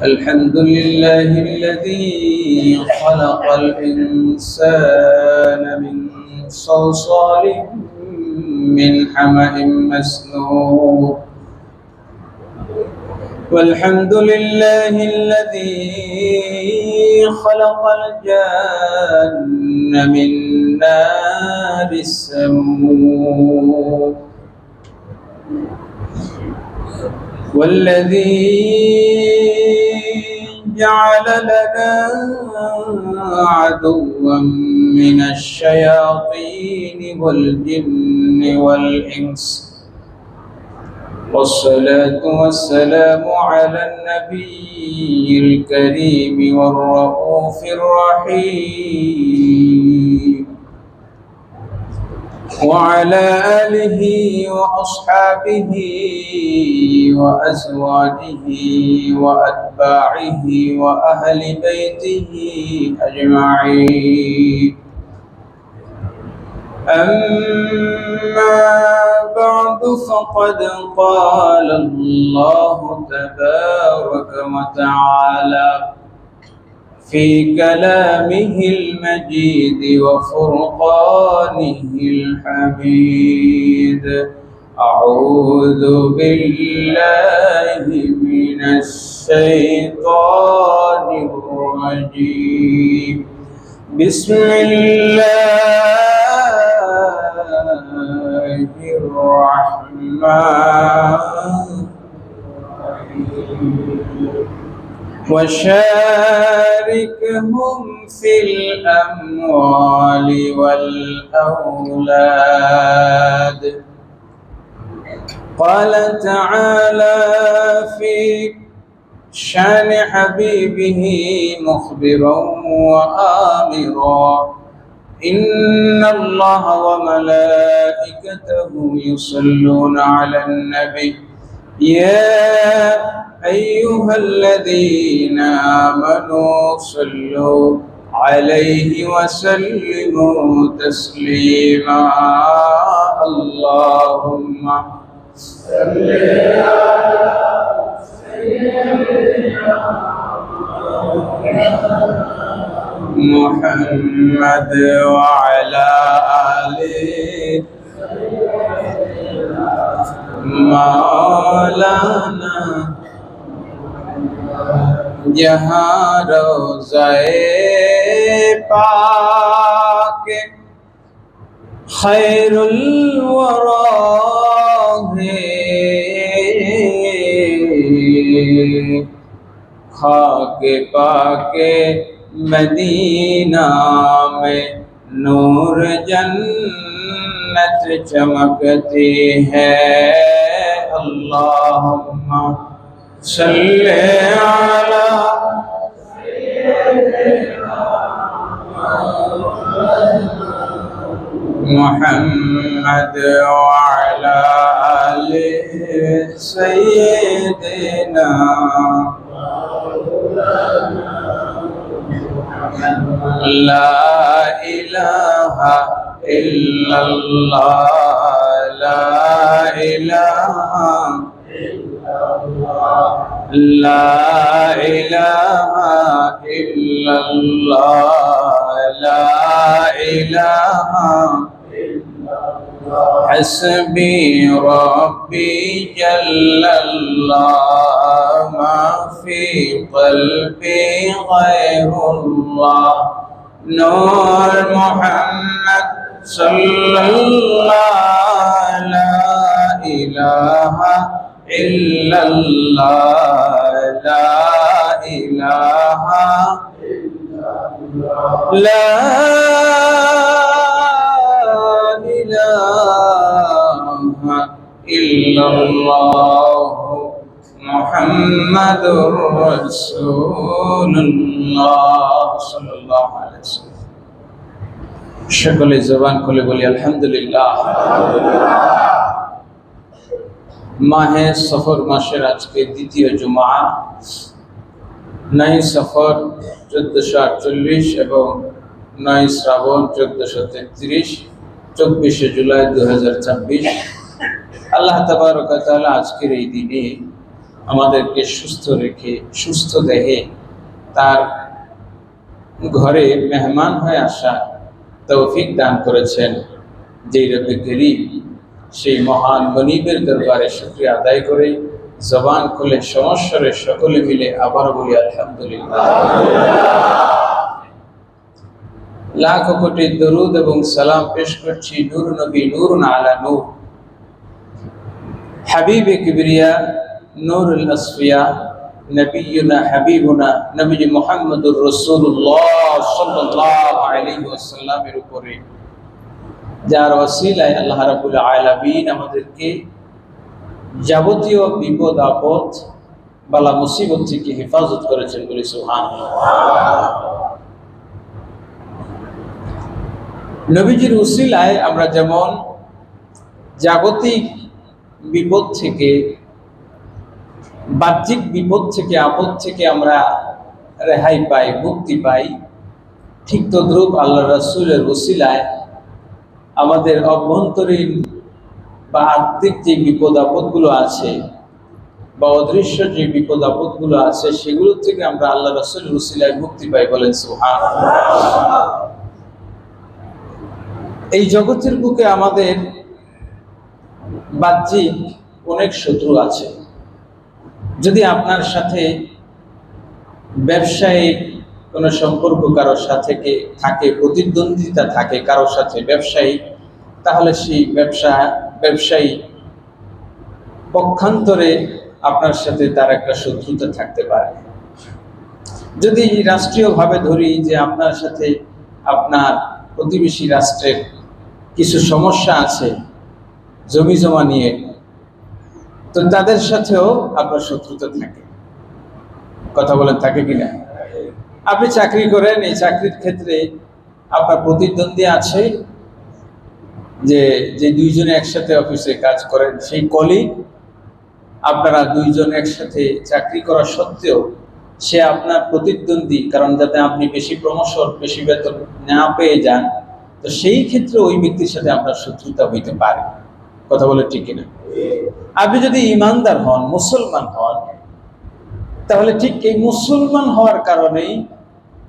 الحمد لله الذي خلق الإنسان من صلصال من حمأ مسنون. والحمد لله الذي خلق الجن من نار السموم. والذي جعل لنا عدوا من الشياطين والجن والإنس. والصلاة والسلام على النبي الكريم والرؤوف الرحيم وعلى آله وأصحابه وأزواجه وأتباعه وأهل بيته أجمعين. أما بعد فقد قال الله تبارك وتعالى في كلامه المجيد وفرقانه الحميد: أعوذ بالله من الشيطان الرجيم. بسم الله الرحمن وشاركهم في الأموال والأولاد. قال تعالى في شان حبيبه مخبرا وآمرا: إن الله وملائكته يصلون على النبي يا أيها الذين آمنوا صلوا عليه وسلموا تسليما. اللهم صل على سيدنا محمد وعلى آله مولانا जहाँ रोज़े पाक खैरुल वरा है, खाके पाके मदीना में नूर जन्नत चमकती है। अल्लाहुम्मा सल्ले अला मुहम्मद वअला आलि सय्यिदिना। ला इलाहा इल्लल्लाह, ला इलाहा ला इलाहा इल्लल्लाह, ला इलाहा हस्बी रब्बी जल्लल्लाह, मा फी क़ल्बी ग़ैरुल्लाह। नूर मुहम्मद सल्लल्लाह, ला इलाहा इल्लल्लाह, ला इलाहा ला इलाहा इल्लल्लाह मुहम्मदुर रसूलुल्लाह सल्लल्लाहु अलैहि वसल्लम। সকলে জবান খুলে বলি আলহামদুলিল্লাহ। মাহে সফর মাসের আজকে দ্বিতীয় জুমা, 9 সফর 1448 এবং 9 শ্রাবণ 1433, 24 জুলাই 2026। আল্লাহ তাবারক ওয়া তাআলা আজকের এই দিনে আমাদেরকে সুস্থ রেখে সুস্থ দেহে তার ঘরে মেহমান হয়ে আসা তৌফিক দান করেছেন। যেই রব্বে করিম সেই মহান গনিবের দরবারে শুকরিয়া আদায় করে জবান খুলে সমস্বরে সকলে মিলে আবার বলি আলহামদুলিল্লাহ। লাখ কোটি দরুদ এবং সালাম পেশ করছি নূর নবী নূরুন আলা নূর, হাবিবে কিবরিয়া নূরুল আসফিয়া, নবিয়ুনা হাবিবুনা নবী মুহাম্মদুর রাসূলুল্লাহ সাল্লাল্লাহু আলাইহি ওয়াসাল্লামের উপরে, যার ওসিলায় আল্লাহ রাব্বুল আলামিন আমাদেরকে যাবতীয় বিপদ আপদ বালা মুসিবত থেকে হেফাজত করেছেন বলে সুবহানাল্লাহ। নবীজির ওসিলায় আমরা যেমন জাগতিক বিপদ থেকে, বাহ্যিক বিপদ থেকে, আপদ থেকে আমরা রেহাই পাই, মুক্তি পাই, ঠিক তদ্রূপ আল্লাহ রাসূলের ওসিলায় আমাদের অভ্যন্তরীণ বা আত্মিক যে বিপদ আপদগুলো আছে বা অদৃশ্য যে বিপদ আপদগুলো আছে সেগুলো থেকে আমরা আল্লাহ রাসূলের ওসিলায় মুক্তি পাই, বলেন সুবহানাল্লাহ। এই জগতের বুকে আমাদের বাহ্যিক অনেক শত্রু আছে। যদি আপনার সাথে ব্যবসায়িক কোনো সম্পর্ক কারোর সাথে থাকে, প্রতিদ্বন্দ্বিতা থাকে কারোর সাথে ব্যবসায়িক, তাহলে সেই ব্যবসায়ী পক্ষান্তরে আপনার সাথে তার একটা শত্রুতা থাকতে পারে। যদি রাষ্ট্রীয়ভাবে ধরি যে আপনার সাথে আপনার প্রতিবেশী রাষ্ট্রের কিছু সমস্যা আছে জমি জমা নিয়ে, তো তাদের সাথেও আপনার শত্রুতা থাকে। কথা বলেন, থাকে কিনা? আপনি চাকরি করেন, এই চাকরির ক্ষেত্রে আপনার প্রতিদ্বন্দ্বী আছে, যে দুইজনে একসাথে অফিসে কাজ করেন, সেই কলিগ, আপনারা দুইজন একসাথে চাকরি করা সত্ত্বেও সে আপনার প্রতিদ্বন্দ্বী, কারণ যাতে আপনি বেশি প্রমোশন, বেশি বেতন না পেয়ে যান, তো সেই ক্ষেত্রে ওই ব্যক্তির সাথে আপনার শত্রুতা হইতে পারে। কথা বলে ঠিক কিনা? আপনি যদি ইমানদার হন, মুসলমান হন, তাহলে ঠিক এই মুসলমান হওয়ার কারণেই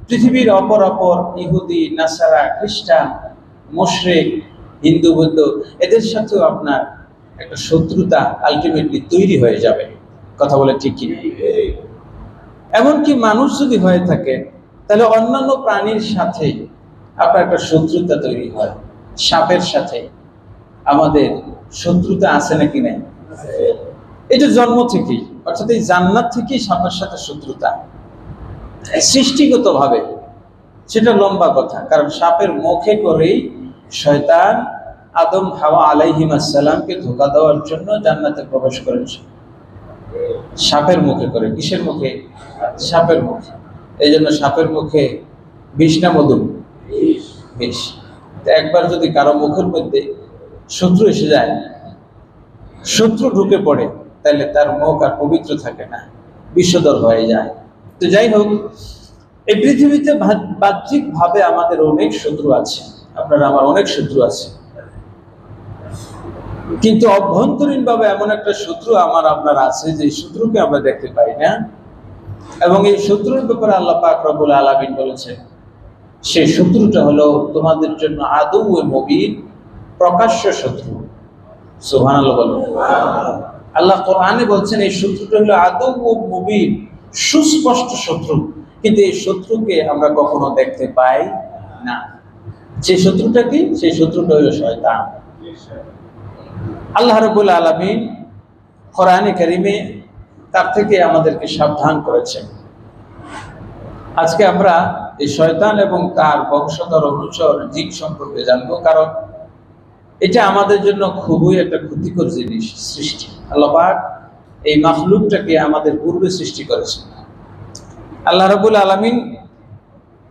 পৃথিবীর অপর ইহুদি, নাসারা, খ্রিস্টান, মুশরিক, হিন্দু, বৌদ্ধ, এদের সাথেও আপনার একটা শত্রুতা আলটিমেটলি তৈরি হয়ে যাবে। কথা বলে ঠিক কিনা? এমনকি মানুষ যদি হয়ে থাকে, তাহলে অন্যান্য প্রাণীর সাথে আপনার একটা শত্রুতা তৈরি হয়। সাপের সাথে আমাদের শত্রুতা আছে নাকি নাই? এটা জন্ম থেকেই, অর্থাৎ এই জান্নাত থেকেই সাপের সাথে শত্রুতা সৃষ্টিগত ভাবে। সেটা লম্বা কথা, কারণ সাপের মুখে করেই শয়তান আদম হাওয়া আলাইহিস সালামকে ধোঁকা দেওয়ার জন্য জান্নাতে প্রবেশ করেছে। সাপের মুখে করে। কিসের মুখে? সাপের মুখে। এই জন্য সাপের মুখে বিষ না মধু? বিষ। একবার যদি কারো মুখের মধ্যে শত্রু এসে যায়, শত্রু ঢুকে পড়ে, তাহলে তার মুখ আর পবিত্র থাকে না, বিষধর হয়ে যায়। তো যাই হোক, এই পৃথিবীতে বাহ্যিক ভাবে আমাদের অনেক শত্রু আছে, আপনার আমার অনেক শত্রু আছে, কিন্তু অভ্যন্তরীণ ভাবে এমন একটা শত্রু আমার আপনার আছে যে শত্রুকে আমরা দেখতে পাই না। এবং এই শত্রুর ব্যাপারে আল্লাহ পাক রব্বুল আলামিন বলেছেন, সেই শত্রুটা হলো তোমাদের জন্য আদুউয়ে মুবিন, প্রকাশ্য শত্রু। সুবহানাল্লাহ বলুন। আল্লাহ কোরআনে বলছেন এই শত্রুটা হলো আদুউয়ে মুবিন, সুস্পষ্ট শত্রু, কিন্তু এই শত্রুকে আমরা কখনো দেখতে পাই না। সেই শত্রুটা কি? সেই শত্রুটা হলো শয়তান। আল্লাহ রাব্বুল আলামিন কোরআনে কারীমে তার থেকে আমাদেরকে সাবধান করেছেন। আজকে আমরা এই শয়তান এবং তার বংশধর অনুচর জিন সম্পর্কে জানবো, কারণ এটা আমাদের জন্য খুবই একটা ক্ষতিকর জিনিস সৃষ্টি। আল্লাহ পাক এই মাখলুকটাকে আমাদের পূর্বে সৃষ্টি করেছেন। আল্লাহ রাব্বুল আলামিন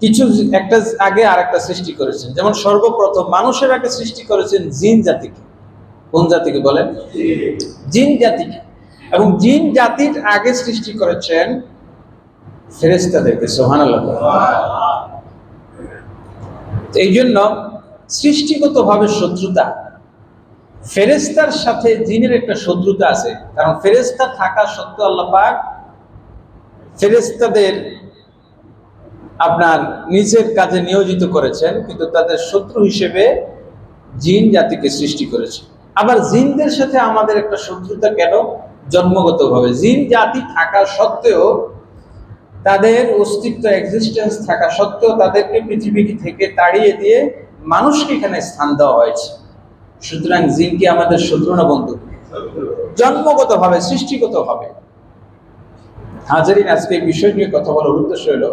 কিছু একটা আগে আর একটা সৃষ্টি করেছেন। যেমন সর্বপ্রথম মানুষের আগে সৃষ্টি করেছেন জিন জাতিকে। কোন জাতিকে বলেন? জিন জাতিকে। এবং জিন জাতির আগে সৃষ্টি করেছেন ফেরেশতাদেরকে। সুবহানাল্লাহ। এই জন্য সৃষ্টিগতভাবে শত্রুতা ফেরেশতার সাথে জিনের একটা শত্রুতা আছে, কারণ ফেরেশতা থাকা সত্ত্বেও আল্লাহ পাক ফেরেশতাদের আপনার নিজের কাজে নিয়োজিত করেছেন, কিন্তু তাদের শত্রু হিসেবে জিন জাতিকে সৃষ্টি করেছে। আবার জিনদের সাথে আমাদের একটা শত্রুতা কেন? জন্মগতভাবে জিন জাতি থাকা সত্ত্বেও, তাদের অস্তিত্ব এক্সিস্টেন্স থাকা সত্ত্বেও তাদেরকে পৃথিবী থেকে তাড়িয়ে দিয়ে মানুষকে এখানে স্থান দেওয়া হয়েছে। সুতরাং জিন কি আমাদের শত্রু না বন্ধু? জন্মগতভাবে, সৃষ্টিগতভাবে। হাজারিন, আজকে এই বিষয় নিয়ে কথা বলার উদ্দেশ্য হলো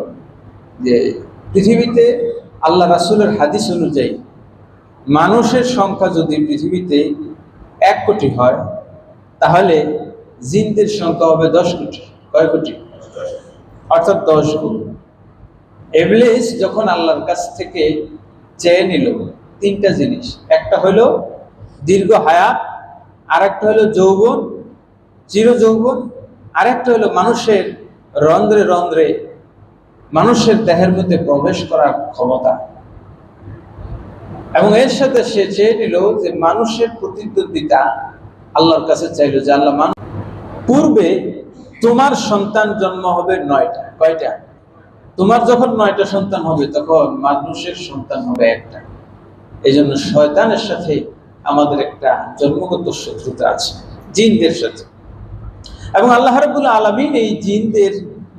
যে পৃথিবীতে আল্লাহ রাসূলের হাদিস অনুযায়ী মানুষের সংখ্যা যদি পৃথিবীতে 1 কোটি হয়, তাহলে জিনদের সংখ্যা হবে 10 কোটি। কয় কোটি? অর্থাৎ 10 গুণ। ইবলিস যখন আল্লাহর কাছ থেকে চেয়ে নিল 3টা জিনিস, একটা হলো দীর্ঘ হায়াত, আরেকটা হলো যৌবন, চির যৌবন, আরেকটা হলো মানুষের রন্ধ্রে রন্ধ্রে, মানুষের দেহের মধ্যে প্রবেশ করার ক্ষমতা। এবং এর সাথে সে চেয়ে নিল যে মানুষের প্রতিদ্বন্দ্বিতা, আল্লাহর কাছে চাইল যে আল্লাহ, পূর্বে তোমার সন্তান জন্ম হবে 9টা। কয়টা? তোমার যখন 9টা সন্তান হবে, তখন মানুষের সন্তান হবে 1টা। এই জন্য শয়তানের সাথে আমাদের একটা জন্মগত শত্রুতা আছে, জিনদের সাথে। এবং আল্লাহ রাব্বুল আলামিন এই জিনদের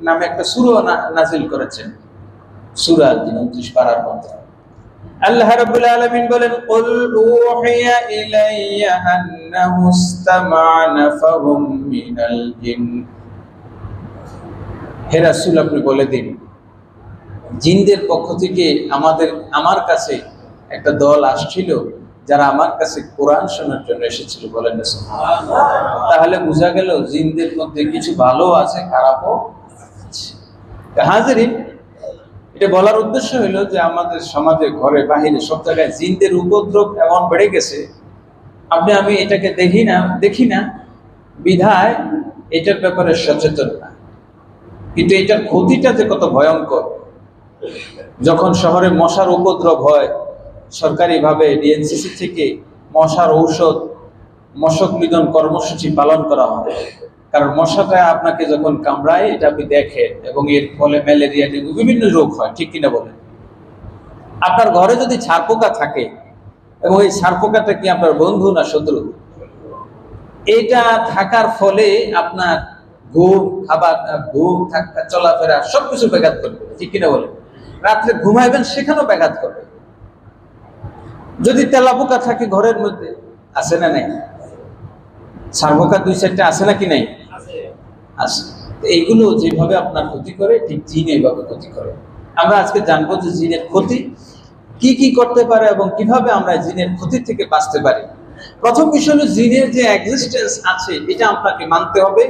নামে একটা সূরা নাযিল করেছেন, সূরা 29 পারার মধ্যে। আল্লাহ রাব্বুল আলামিন বলেন, কুল উহিয়া ইলাইয়া আন্নাহু ইসতামা'a নাফারুম মিনাল জিন। হে রাসূল, আপনি বলে দিন, জিনদের পক্ষ থেকে আমার কাছে একটা দল আসছিল, যারা আমার কাছে কোরআন শোনার জন্য এসেছিল। বলেন না সুবহানাল্লাহ। তাহলে বোঝা গেল জিনদের মধ্যে কিছু ভালো আছে, খারাপও আছে। হাজিরিন, এটা বলার উদ্দেশ্য হলো যে আমাদের সমাজে, ঘরে বাহিরে, সব জায়গায় জিনদের উপদ্রব এমন বেড়ে গেছে, আমি এটাকে দেখি না বিধায় এটার ব্যাপারে সচেতন না। কিন্তু এটার ক্ষতিটা যে কত ভয়ঙ্কর। যখন শহরে মশার উপদ্রব হয়, সরকারিভাবে ডিএনসিসি থেকে মশার ঔষধ, মশক নিধন কর্মসূচি পালন করা হয়। কারণ মশাটা আপনাকে যখন কামড়ায়, এটা আপনি দেখেন, এবং এর ফলে ম্যালেরিয়া, ডেঙ্গু, বিভিন্ন রোগ হয়। ঠিক কিনা বলেন? আপনার ঘরে যদি ছারপোকা থাকে, এবং এই ছারপোকাটা কি আপনার বন্ধু না শত্রু? এটা থাকার ফলে আপনার ঘুম, খাবার, চলাফেরা সবকিছু ব্যাঘাত করবে। ঠিক কিনা বলেন? রাত্রে ঘুমাইবেন, সেখানেও ব্যাঘাত করবে। যদি তেলাপোকা থাকে ঘরের মধ্যে, আছে না নাই? ছারপোকা 2-4টা আছে নাকি নাই? আছে। এইগুলো যেভাবে আপনার ক্ষতি করে, ঠিক জিন এইভাবে ক্ষতি করে। আমরা আজকে জানবো যে জিনের ক্ষতি কি কি করতে পারে এবং কিভাবে আমরা জিনের ক্ষতি থেকে বাঁচতে পারি। প্রথম বিষয় হলো, জিনের যে এক্সিস্টেন্স আছে, এটা আপনাকে মানতে হবে,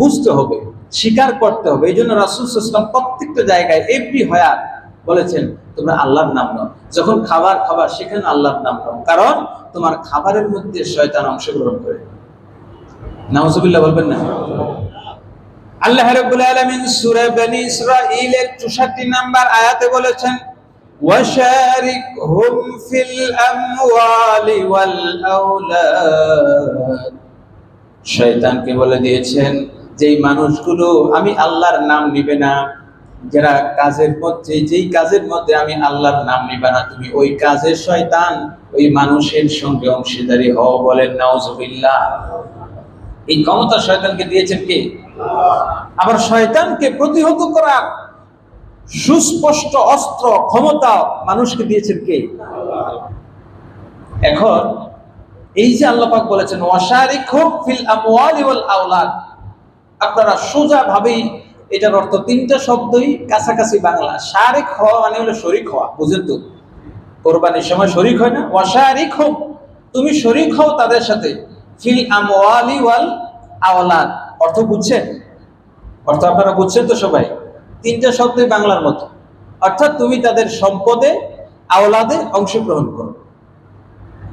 বুঝতে হবে, স্বীকার করতে হবে। এই জন্য রাসূল সাল্লাল্লাহু আলাইহি ওয়াসাল্লাম প্রত্যেকটা জায়গায়, এভরি হায়াত, বলেছেন তোমরা আল্লাহর নাম নাও। যখন খাবার খাবার, সেখানে আল্লাহর নাম নাও, কারণ তোমার খাবারের মধ্যে শয়তান অংশগ্রহণ করে। নাউজুবিল্লাহ বলবেন না? আল্লাহ রাব্বুল আলামিন সূরা বনী ইসরাঈলের 64 নম্বর আয়াতে বলেছেন, ওয়াশারিকহুম ফিল আমওয়ালি ওয়াল আওলাদ। শয়তানকে বলে দিয়েছেন যে এই মানুষগুলো আমি আল্লাহর নাম নিবে না, যারা যেই কাজের মধ্যে আমি আল্লাহর নাম নিবে না, তুমি ওই কাজের শয়তান ওই মানুষের সঙ্গে অংশীদারি হও। বলেন নাউজুবিল্লাহ। এই ক্ষমতা শয়তানকে দিয়েছেন কে? আবার শয়তানকে প্রতিহত করার সুস্পষ্ট অস্ত্র, ক্ষমতা মানুষকে দিয়েছেন কে? এখন এই যে আল্লাহ পাক বলেছেন ওয়াশারিকহুম ফিল আমওয়ালি ওয়াল আওলাদ, আপনারা সোজা ভাবেই এটার অর্থ 3টা শব্দই কাছাকাছি বাংলা। শারিক হওয়া মানে হলো শরীক হওয়া, বুঝেন তো? কোরবানির সময় শরীক হয় না? ওয়াশারিকহুম, তুমি শরীক হও তাদের সাথে, ফিল আমওয়ালি ওয়াল আওলাদ। অর্থ বুঝছেন? অর্থ আপনারা বুঝছেন তো সবাই? 3টা শব্দই বাংলার মতো। অর্থাৎ তুমি তাদের সম্পদে, আওলাদে অংশগ্রহণ করো।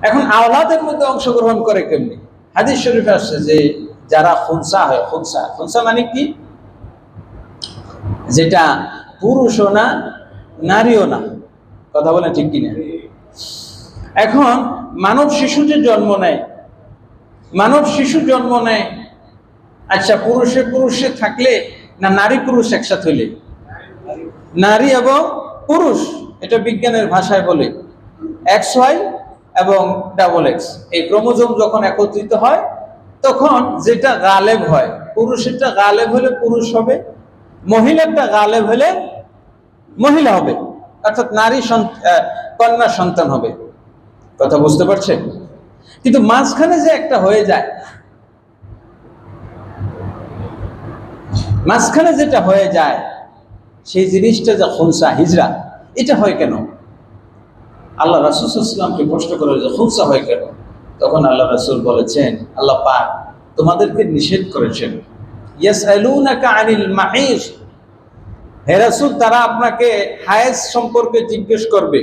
এখন আওলাদের মধ্যে অংশগ্রহণ করে কেমনি? হাদিস শরীফে আসছে যে যারা খুনসা হয়, খুনসা মানে কি? যেটা পুরুষও না, নারীও না। কথা বলেন ঠিক কিনা? এখন মানব শিশু যে জন্ম নেয়, মানব শিশু জন্ম নেয়, আচ্ছা পুরুষে পুরুষে থাকলে না নারী পুরুষ একসাথে হইলে? নারী এবং পুরুষ, এটা বিজ্ঞানের ভাষায় বলে এক্স ওয়াই এবং ডাবল এক্স। এই ক্রোমোজোম যখন একত্রিত হয় তখন যেটা গালেব হয়, পুরুষেরটা গালেব হলে পুরুষ হবে, মহিলারটা গালেব হলে মহিলা হবে, অর্থাৎ নারী কন্যা সন্তান হবে। কথা বুঝতে পারছেন? কিন্তু মাঝখানে যে একটা হয়ে যায়, মাঝখানে যেটা হয়ে যায় সেই জিনিসটা যা খুনসা হিজরা, এটা হয় কেন? আল্লাহ রাসূল সাল্লাল্লাহু আলাইহি ওয়াসাল্লামকে প্রশ্ন করে যে খুনসা হয় কেন, তখন আল্লাহ রাসূল বলেছেন, আল্লাহ পাক তোমাদেরকে নিষেধ করেছেন, ইয়াসআলুনাকা আনিল মাহিজ, হে রাসূল তারা আপনাকে হায়েজ সম্পর্কে জিজ্ঞেস করবে।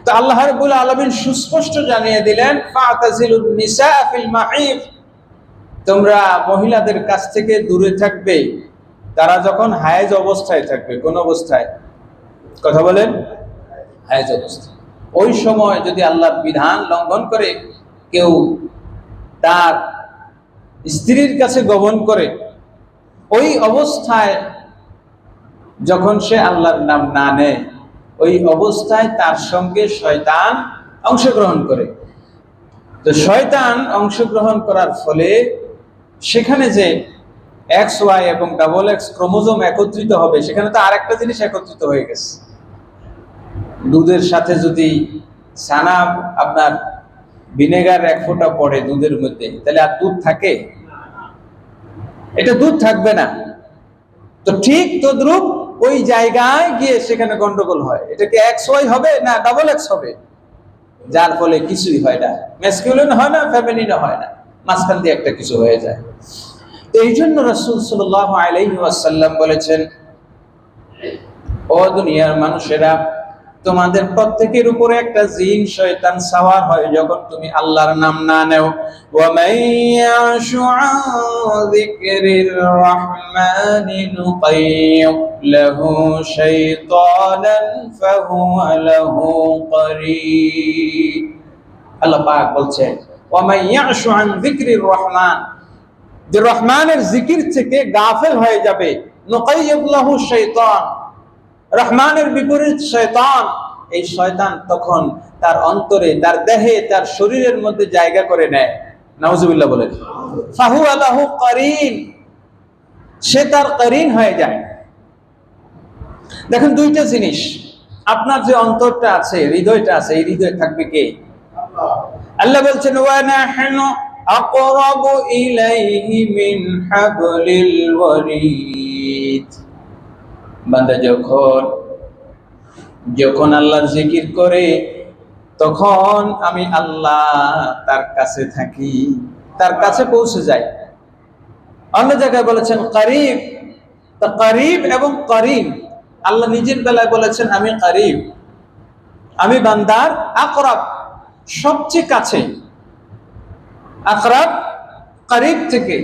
তো আল্লাহ রাব্বুল আলামিন সুস্পষ্ট জানিয়ে দিলেন, ফাতাজিলুন নিসা ফিল মাহিজ, তোমরা মহিলাদের কাছ থেকে দূরে থাকবে তারা যখন হায়েজ অবস্থায় থাকবে। কোন অবস্থায়? কথা বলেন। হায়েজ অবস্থা। ওই সময় যদি আল্লাহর বিধান লঙ্ঘন করে কেউ তার স্ত্রীর কাছে গমন করে, ওই অবস্থায় যখন সে আল্লাহর নাম না নেয়, ওই অবস্থায় তার সঙ্গে শয়তান অংশগ্রহণ করে। তো শয়তান অংশগ্রহণ করার ফলে সেখানে যে এক্স ওয়াই এবং ডাবল এক্স ক্রোমোজোম একত্রিত হবে, সেখানে তো আরেকটা জিনিস একত্রিত হয়ে গেছে। দুধের সাথে যদি ছানা আপনার ভিনেগার এক ফোঁটা পড়ে দুধের মধ্যে, তাহলে আর দুধ থাকে? এটা দুধ থাকবে না। তো ঠিক তদ্রূপ ওই জায়গায় গিয়ে সেখানে গন্ডগোল হয়। এটা কি এক্স ওয়াই হবে না ডাবল এক্স হবে? যার ফলে কিছুই হয় না, ম্যাসকিউলিন হয় না, ফেমিনিন হয় না, মাঝখান দিয়ে একটা কিছু হয়ে যায়। তো এই জন্য রাসূল সাল্লাল্লাহু আলাইহি ওয়াসাল্লাম বলেছেন, ও দুনিয়ার মানুষেরা, তোমাদের প্রত্যেকের উপরে একটা জিন শয়তান সাওয়ার হয় যখন তুমি আল্লাহর নাম না নেও। ওয়া মাইয়াশু আন যিকরির রাহমানি নুকাইয়্যিব লাহু শাইতানান ফাহুয়া লাহু করিন। আল্লাহ পাক বলছেন, ওয়া মাইয়াশু আন যিকরির রহমান, যে রহমানের জিকির থেকে গাফেল হয়ে যাবে, নুকাইয়্যিব লাহু শাইতান, রহমানের বিপরীত শয়তান, এই শয়তান তখন তার অন্তরে, তার দেহে, তার শরীরের মধ্যে জায়গা করে নেয়। নাউজুবিল্লাহ বলেন। ফাহুয়া লাহু করিন, সে তার করিন হয়ে যায়। দেখেন দুইটা জিনিস, আপনার যে অন্তরটা আছে, হৃদয়টা আছে, এই হৃদয়ে থাকবে কে? আল্লাহ বলছেন, ওয়া নাহনু আকরাবু ইলাইহি মিন হাবলিল ওয়ারিদ। বান্দা যখন আল্লাহর জিকির করে তখন আমি আল্লাহ তার কাছে থাকি, তার কাছে পৌঁছে যাই। অন্য জায়গায় বলেছেন করিব। তা করিব এবং করিম, আল্লাহ নিজের বেলায় বলেছেন আমি করিব, আমি বান্দার আকরাব, সবচেয়ে কাছে, আকরাব করিব থেকে।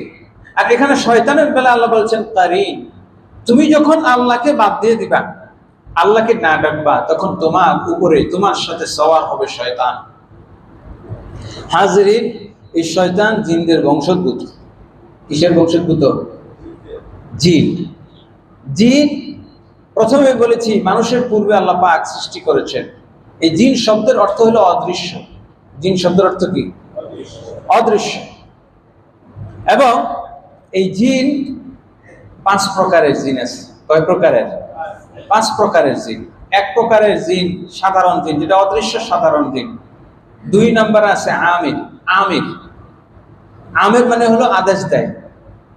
আর এখানে শয়তানের বেলায় আল্লাহ বলছেন করিন। তুমি যখন আল্লাহকে বাদ দিয়ে দিবা, আল্লাহকে না ডাকবা, তখন তোমার উপরে, তোমার সাথে সওয়ার হবে শয়তান। হাজিরিন, এই শয়তান জিনদের বংশোদ্ভূত। কিসের বংশোদ্ভূত? জিন। জিন প্রথমে বলেছি মানুষের পূর্বে আল্লাহ পাক সৃষ্টি করেছেন। এই জিন শব্দের অর্থ হলো অদৃশ্য। জিন শব্দের অর্থ কি? অদৃশ্য। এবং এই জিন 5 প্রকারের জিন আছে। কয় প্রকারের? 5 প্রকারের জিন। এক প্রকারের জিন সাধারণ জিন, যেটা অদৃশ্য সাধারণ জিন। 2 নম্বর আছে আমির। আমির আমির মানে হলো আদেশ দেয়,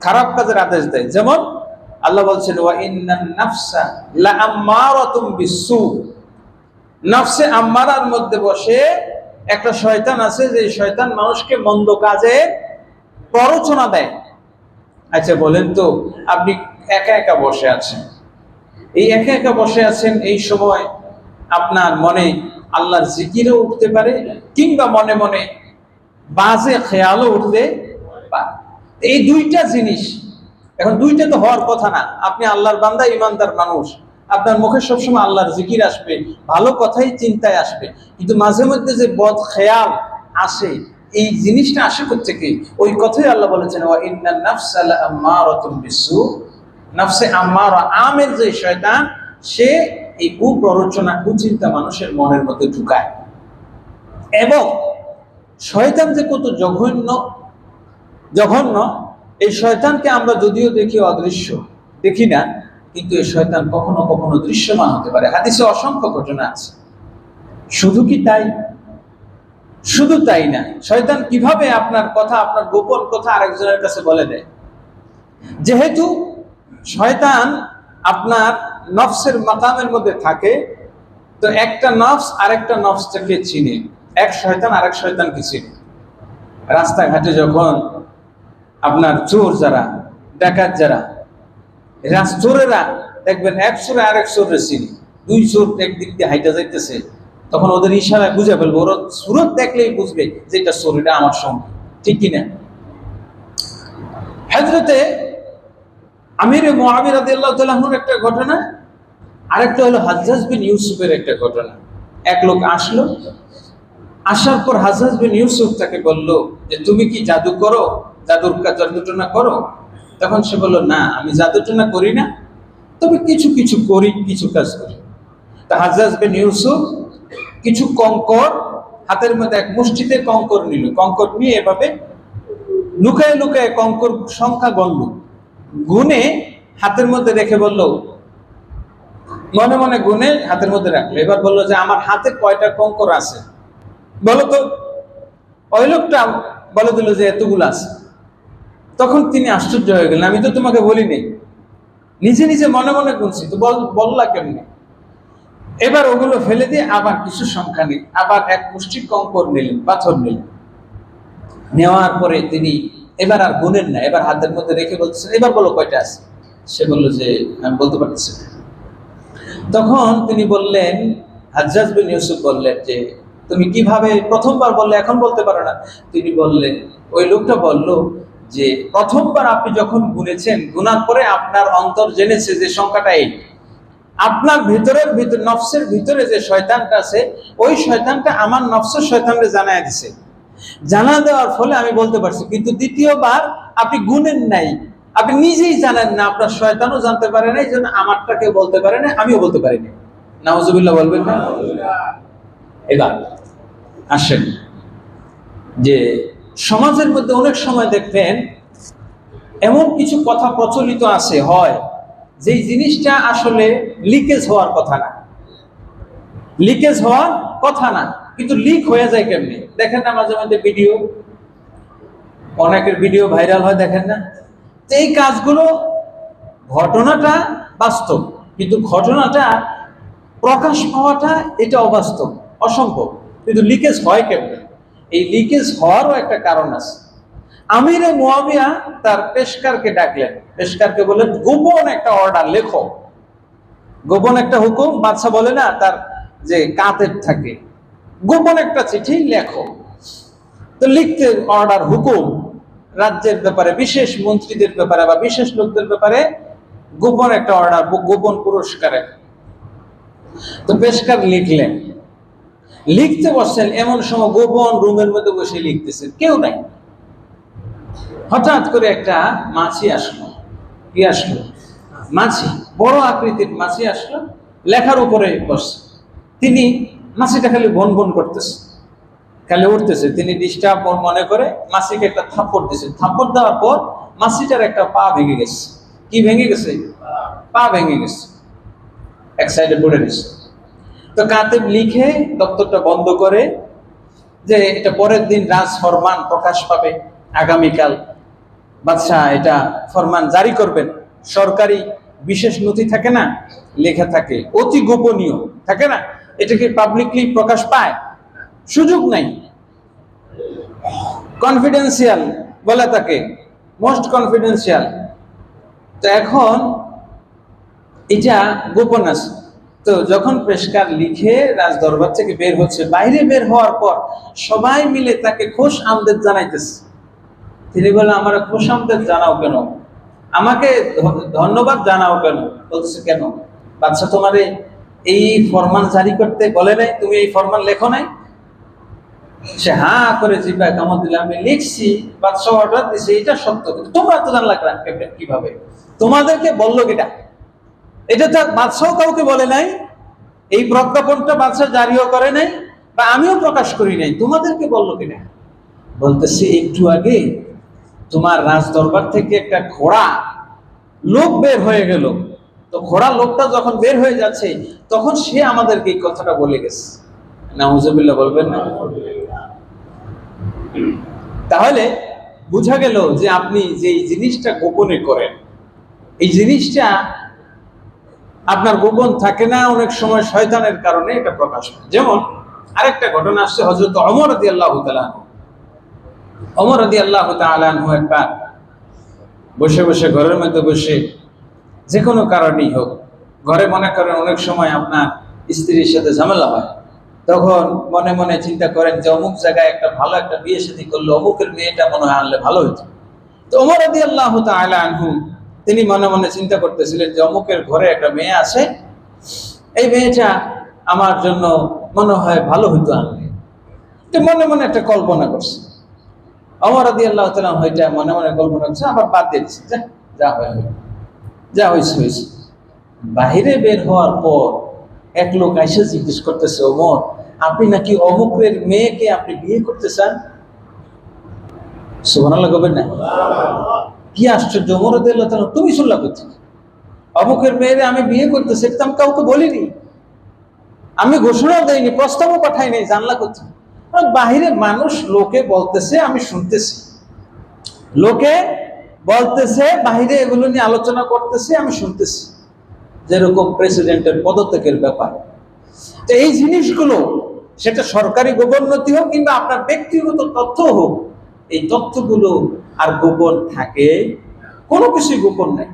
খারাপ কাজের আদেশ দেয়। যেমন আল্লাহ বলছেন, ওয়া ইন্নান নাফসা লাআম্মারাতুম বিসসু, নফসে আম্মারার মধ্যে বসে একটা শয়তান আছে, যে শয়তান মানুষকে মন্দ কাজে প্ররোচনা দেয়। আচ্ছা বলেন তো, আপনি একা একা বসে আছেন, এই একা একা বসে আছেন, এই সময় আপনার মনে আল্লাহর জিকিরও উঠতে পারে, কিংবা মনে মনে বাজে খেয়ালও উঠতে পারে। এই দুইটা জিনিস, এখন দুইটা তো হওয়ার কথা না। আপনি আল্লাহর বান্দা, ইমানদার মানুষ, আপনার মুখে সবসময় আল্লাহর জিকির আসবে, ভালো কথাই চিন্তায় আসবে, কিন্তু মাঝে মধ্যে যে বদ খেয়াল আসে, এই জিনিসটা আসে কোত্থেকে? ওই কথাই আল্লাহ বলেছেন, ওয়া ইন্নান নাফসা লাআম্মারাতুম বিসসু, নফসে আম্মারা, আমের যে শয়তান, সে এই কুপ্ররোচনা, কুচিন্তা মানুষের মনের মধ্যে ঢুকায়। এবং শয়তান যে কত জঘন্য জঘন্য, এই শয়তানকে আমরা যদিও দেখি অদৃশ্য, দেখি না, কিন্তু এই শয়তান কখনো কখনো দৃশ্যমান হতে পারে। হাদিসে অসংখ্য ঘটনা আছে। শুধু কি তাই? শুধু তাই না, শয়তান কিভাবে আপনার কথা, আপনার গোপন কথা আরেকজনের কাছে বলে দেয়। যেহেতু শয়তান আপনার নফসের মাকামের মধ্যে থাকে, তো একটা নফস আরেকটা নফসটাকে চিনে, এক শয়তান আরেক শয়তানকে চিনে। রাস্তাঘাটে যখন আপনার চোর যারা, ডাকাত যারা, চোরেরা দেখবেন এক চোরে আরেক চোরের চিনি। দুই চোর একদিক দিয়ে হাইটা যাইতেছে, তখন ওদের ইশারায় বুঝে ফেলবো, ওরা সুরত দেখলেই বুঝবে যে এটা চোর, এটা আমার সঙ্গে, ঠিক কিনা? হযরতে আমির মুআবিয়া রাদিয়াল্লাহু তাআলা আনহুর একটা ঘটনা, আরেকটা হলো হাজ্জাজ বিন ইউসুফের একটা ঘটনা। এক লোক আসলো, আসার পর হাজ্জাজ বিন ইউসুফ তাকে বলল যে তুমি কি জাদু করো, জাদুটনা করো? তখন সে বলল, না, আমি জাদুটনা করি না, তবে কিছু কিছু করি, কিছু কাজ করি। তা হাজ্জাজ বিন ইউসুফ কিছু কঙ্কর হাতের মধ্যে, এক মুষ্টিতে কঙ্কর নিল, কঙ্কর নিয়ে এভাবে লুকায় লুকায় কঙ্কর সংখ্যা গণল, গুনে হাতের মধ্যে রেখে বলল, মনে মনে গুনে হাতের মধ্যে রাখলো। এবার বললো যে আমার হাতে কয়টা কঙ্কর আছে বলো তো। ওই লোকটা বলে দিল যে এতগুলো আছে। তখন তিনি আশ্চর্য হয়ে গেলেন, আমি তো তোমাকে বলিনি, নিজে নিজে মনে মনে গুনছি, তো বললা কেমনি? এবার ওগুলো ফেলে দিয়ে আবার কিছু সংখ্যা নেই, আবার এক মুষ্টি কঙ্কর নিলেন, পাথর নিলেন। নেওয়ার পরে তিনি এবার আর গুনেন না, এবার হাতের মধ্যে রেখে বলতেছেন, এবার বলো কয়টা আছে? সে বললো যে আমি বলতে পারতেছি না। তখন তিনি বললেন, হাজ্জাজ বিন ইউসুফ বললেন যে তুমি কিভাবে প্রথমবার বললে, এখন বলতে পারো না? তিনি বললেন, ওই লোকটা বলল যে প্রথমবার আপনি যখন গুনেছেন, গুনার পরে আপনার অন্তর জেনেছে যে সংখ্যাটা এই, আপনার ভিতরের নফসের ভিতরে যে শয়তানটা আছে, ওই শয়তানটা আমার নফসের শয়তানকে জানায় দিছে, জানা দেওয়ার ফলে আমি বলতে পারছি। কিন্তু দ্বিতীয়বার আপনি গুনেন নাই, আপনি নিজেই জানেন না, আপনার শয়তানও জানতে পারে না, এই জন্য আমারটাকে বলতে পারে না, আমিও বলতে পারিনি। নাউজুবিল্লাহ বলবেন না? এবার আসেন যে সমাজের মধ্যে অনেক সময় দেখবেন এমন কিছু কথা প্রচলিত আছে, হয় যেই জিনিসটা আসলে লিকেজ হওয়ার কথা না, লিকেজ হওয়ার কথা না, কিন্তু লিক হয়ে যায় কেমনি? দেখেন না মাঝে মাঝে ভিডিও, অনেকের ভিডিও ভাইরাল হয়, দেখেন না? এই কাজগুলো, ঘটনাটা বাস্তব, কিন্তু ঘটনাটা প্রকাশ পাওয়াটা এটা অবাস্তব, অসম্ভব। কিন্তু লিকেজ হয় কেমনি? এই লিকেজ হওয়ারও একটা কারণ আছে। আমিরে মুআবিয়া তার পেশকারকে ডাকলেন, পেশকারকে বললেন গোপন একটা অর্ডার লেখো, গোপন একটা হুকুম। বাদশা বলে না তার যে কাতের থাকে, গোপন একটা চিঠি লেখো। তো লিখতে অর্ডার, হুকুম, রাজ্যের ব্যাপারে, বিশেষ মন্ত্রীদের ব্যাপারে বা বিশেষ লোকদের ব্যাপারে গোপন একটা অর্ডার, গোপন পুরস্কারে। তো পেশকার লিখলেন, লিখতে বসছেন, এমন সময় গোপন রুমের মধ্যে বসে লিখতেছেন, কেউ নাই। হঠাৎ করে একটা মাছি আসলো। কি আসলো? মাছি, বড় আকৃতির মাছি আসলো, লেখার উপরে বসছে। তিনি, মাছিটা খালি বন বন করতেছে, খালি উঠতেছে। তিনি ডিস্টার্ব মনে করে মাছিকে একটা থাপ্পড় দিয়েছে। থাপ্পড় দেওয়ার পর মাছিটার একটা পা ভেঙে গেছে। কি ভেঙে গেছে? পা ভেঙে গেছে, এক সাইডে পড়ে গেছে। তো কাতেব লিখে দপ্তরটা বন্ধ করে যে এটা পরের দিন রাজ ফরমান প্রকাশ পাবে, আগামীকাল বাদশাহ এটা ফরমান জারি করবেন। সরকারি বিশেষ নথি থাকে না, লেখা থাকে, অতি গোপনীয় থাকে না, এটাকে পাবলিকলি প্রকাশ পায়, সুযোগ নাই, কনফিডেন্সিয়াল বলে তাকে, মোস্ট কনফিডেন্সিয়াল। তো এখন এটা গোপন আছে। তো যখন পেশকার লিখে রাজ দরবার থেকে বের হচ্ছে, বাইরে বের হওয়ার পর সবাই মিলে তাকে খুশ আমদেদ জানাইতেছে। তিনি বলেন, আমার খুশ আমদেদ জানাও কেন? আমাকে ধন্যবাদ জানাও কেন? বলছে, কেন? বাদশা তোমারে এই ফরমান জারি করতে বলে নাই? তুমি এই ফরমান লেখো নাই? সে করে জিব্বায় কামড় দিলে, আমি লিখছি, বাদশাহ অর্ডার দিছে, এটা সত্য, কিন্তু তোমরা তো জানলা কিভাবে? তোমাদেরকে বললো কিটা? এটা তো বাদশাহ কাউকে বলে নাই, এই প্রজ্ঞাপনটা বাদশাহ জারিও করে নাই, বা আমিও প্রকাশ করি নাই, তোমাদেরকে বললো কিনা? বলতেছে একটু আগে তোমার রাজ দরবার থেকে একটা ঘোড়া লোক বের হয়ে গেল, তো ঘোড়া লোকটা যখন বের হয়ে যাচ্ছে তখন সে আমাদেরকে এই কথাটা বলে গেছে। নাউজুবিল্লাহ বলবেন না? তাহলে বোঝা গেল যে আপনি যে জিনিসটা গোপনে করেন, এই জিনিসটা আপনার গোপন থাকে না, অনেক সময় শয়তানের কারণে এটা প্রকাশ হয়। যেমন আরেকটা ঘটনা আসছে, হযরত ওমর রাদিয়াল্লাহু তাআলা আনহু। ওমর রাদিয়াল্লাহু তাআলা আনহু একবার বসে বসে, ঘরের মধ্যে বসে, যে কোনো কারণেই হোক, ঘরে মনে করেন অনেক সময় আপনার স্ত্রীর সাথে ঝামেলা হয়, তখন মনে মনে চিন্তা করেন যে অমুক জায়গায় একটা ভালো একটা বিয়ে শাদী করলে অমুকের মেয়েটা মনে হয় আনলে ভালো হতো। তো ওমর রাদিয়াল্লাহু তাআলা আনহু তিনি মনে মনে চিন্তা করতেছিলেন যে অমুকের ঘরে একটা মেয়ে আছে, এই মেয়েটা আমার জন্য মনে হয় ভালো হইতো আনলে। তো মনে মনে একটা কল্পনা করছে ওমর রাদিয়াল্লাহু তাআলা, হয়তো মনে মনে কল্পনা করছে, আবার বাদ দিয়ে দিচ্ছে, যা হয় যা হয়েছে হয়েছে। বাহিরে বের হওয়ার পর এক লোক এসে জিজ্ঞেস করতেছে, ওমর, আপনি নাকি অমুকের মেয়েকে আপনি বিয়ে করতে চান? সুবহানাল্লাহ বলবেন না? কি আশ্চর্য! ওমর রাদিয়াল্লাহু তাআলা, তুমি শুনলা কোথায়? অমুকের মেয়েরে আমি বিয়ে করতেছি, এটা আমি কাউকে বলিনি, আমি ঘোষণাও দেইনি, প্রস্তাবও পাঠাই নাই, জানলা কোথায়? বাহিরে মানুষ লোকে বলতেছে, আমি শুনতেছি, লোকে বলতেছে, বাহিরে এগুলো নিয়ে আলোচনা করতেছে, আমি শুনতেছি, যেরকম প্রেসিডেন্টের পদত্যাগের ব্যাপার। তো এই জিনিসগুলো, সেটা সরকারি গোপনীয়তা হোক কিংবা আপনার ব্যক্তিগত তথ্য হোক, এই তথ্যগুলো আর গোপন থাকে? কোনো কিছুই গোপন নাই,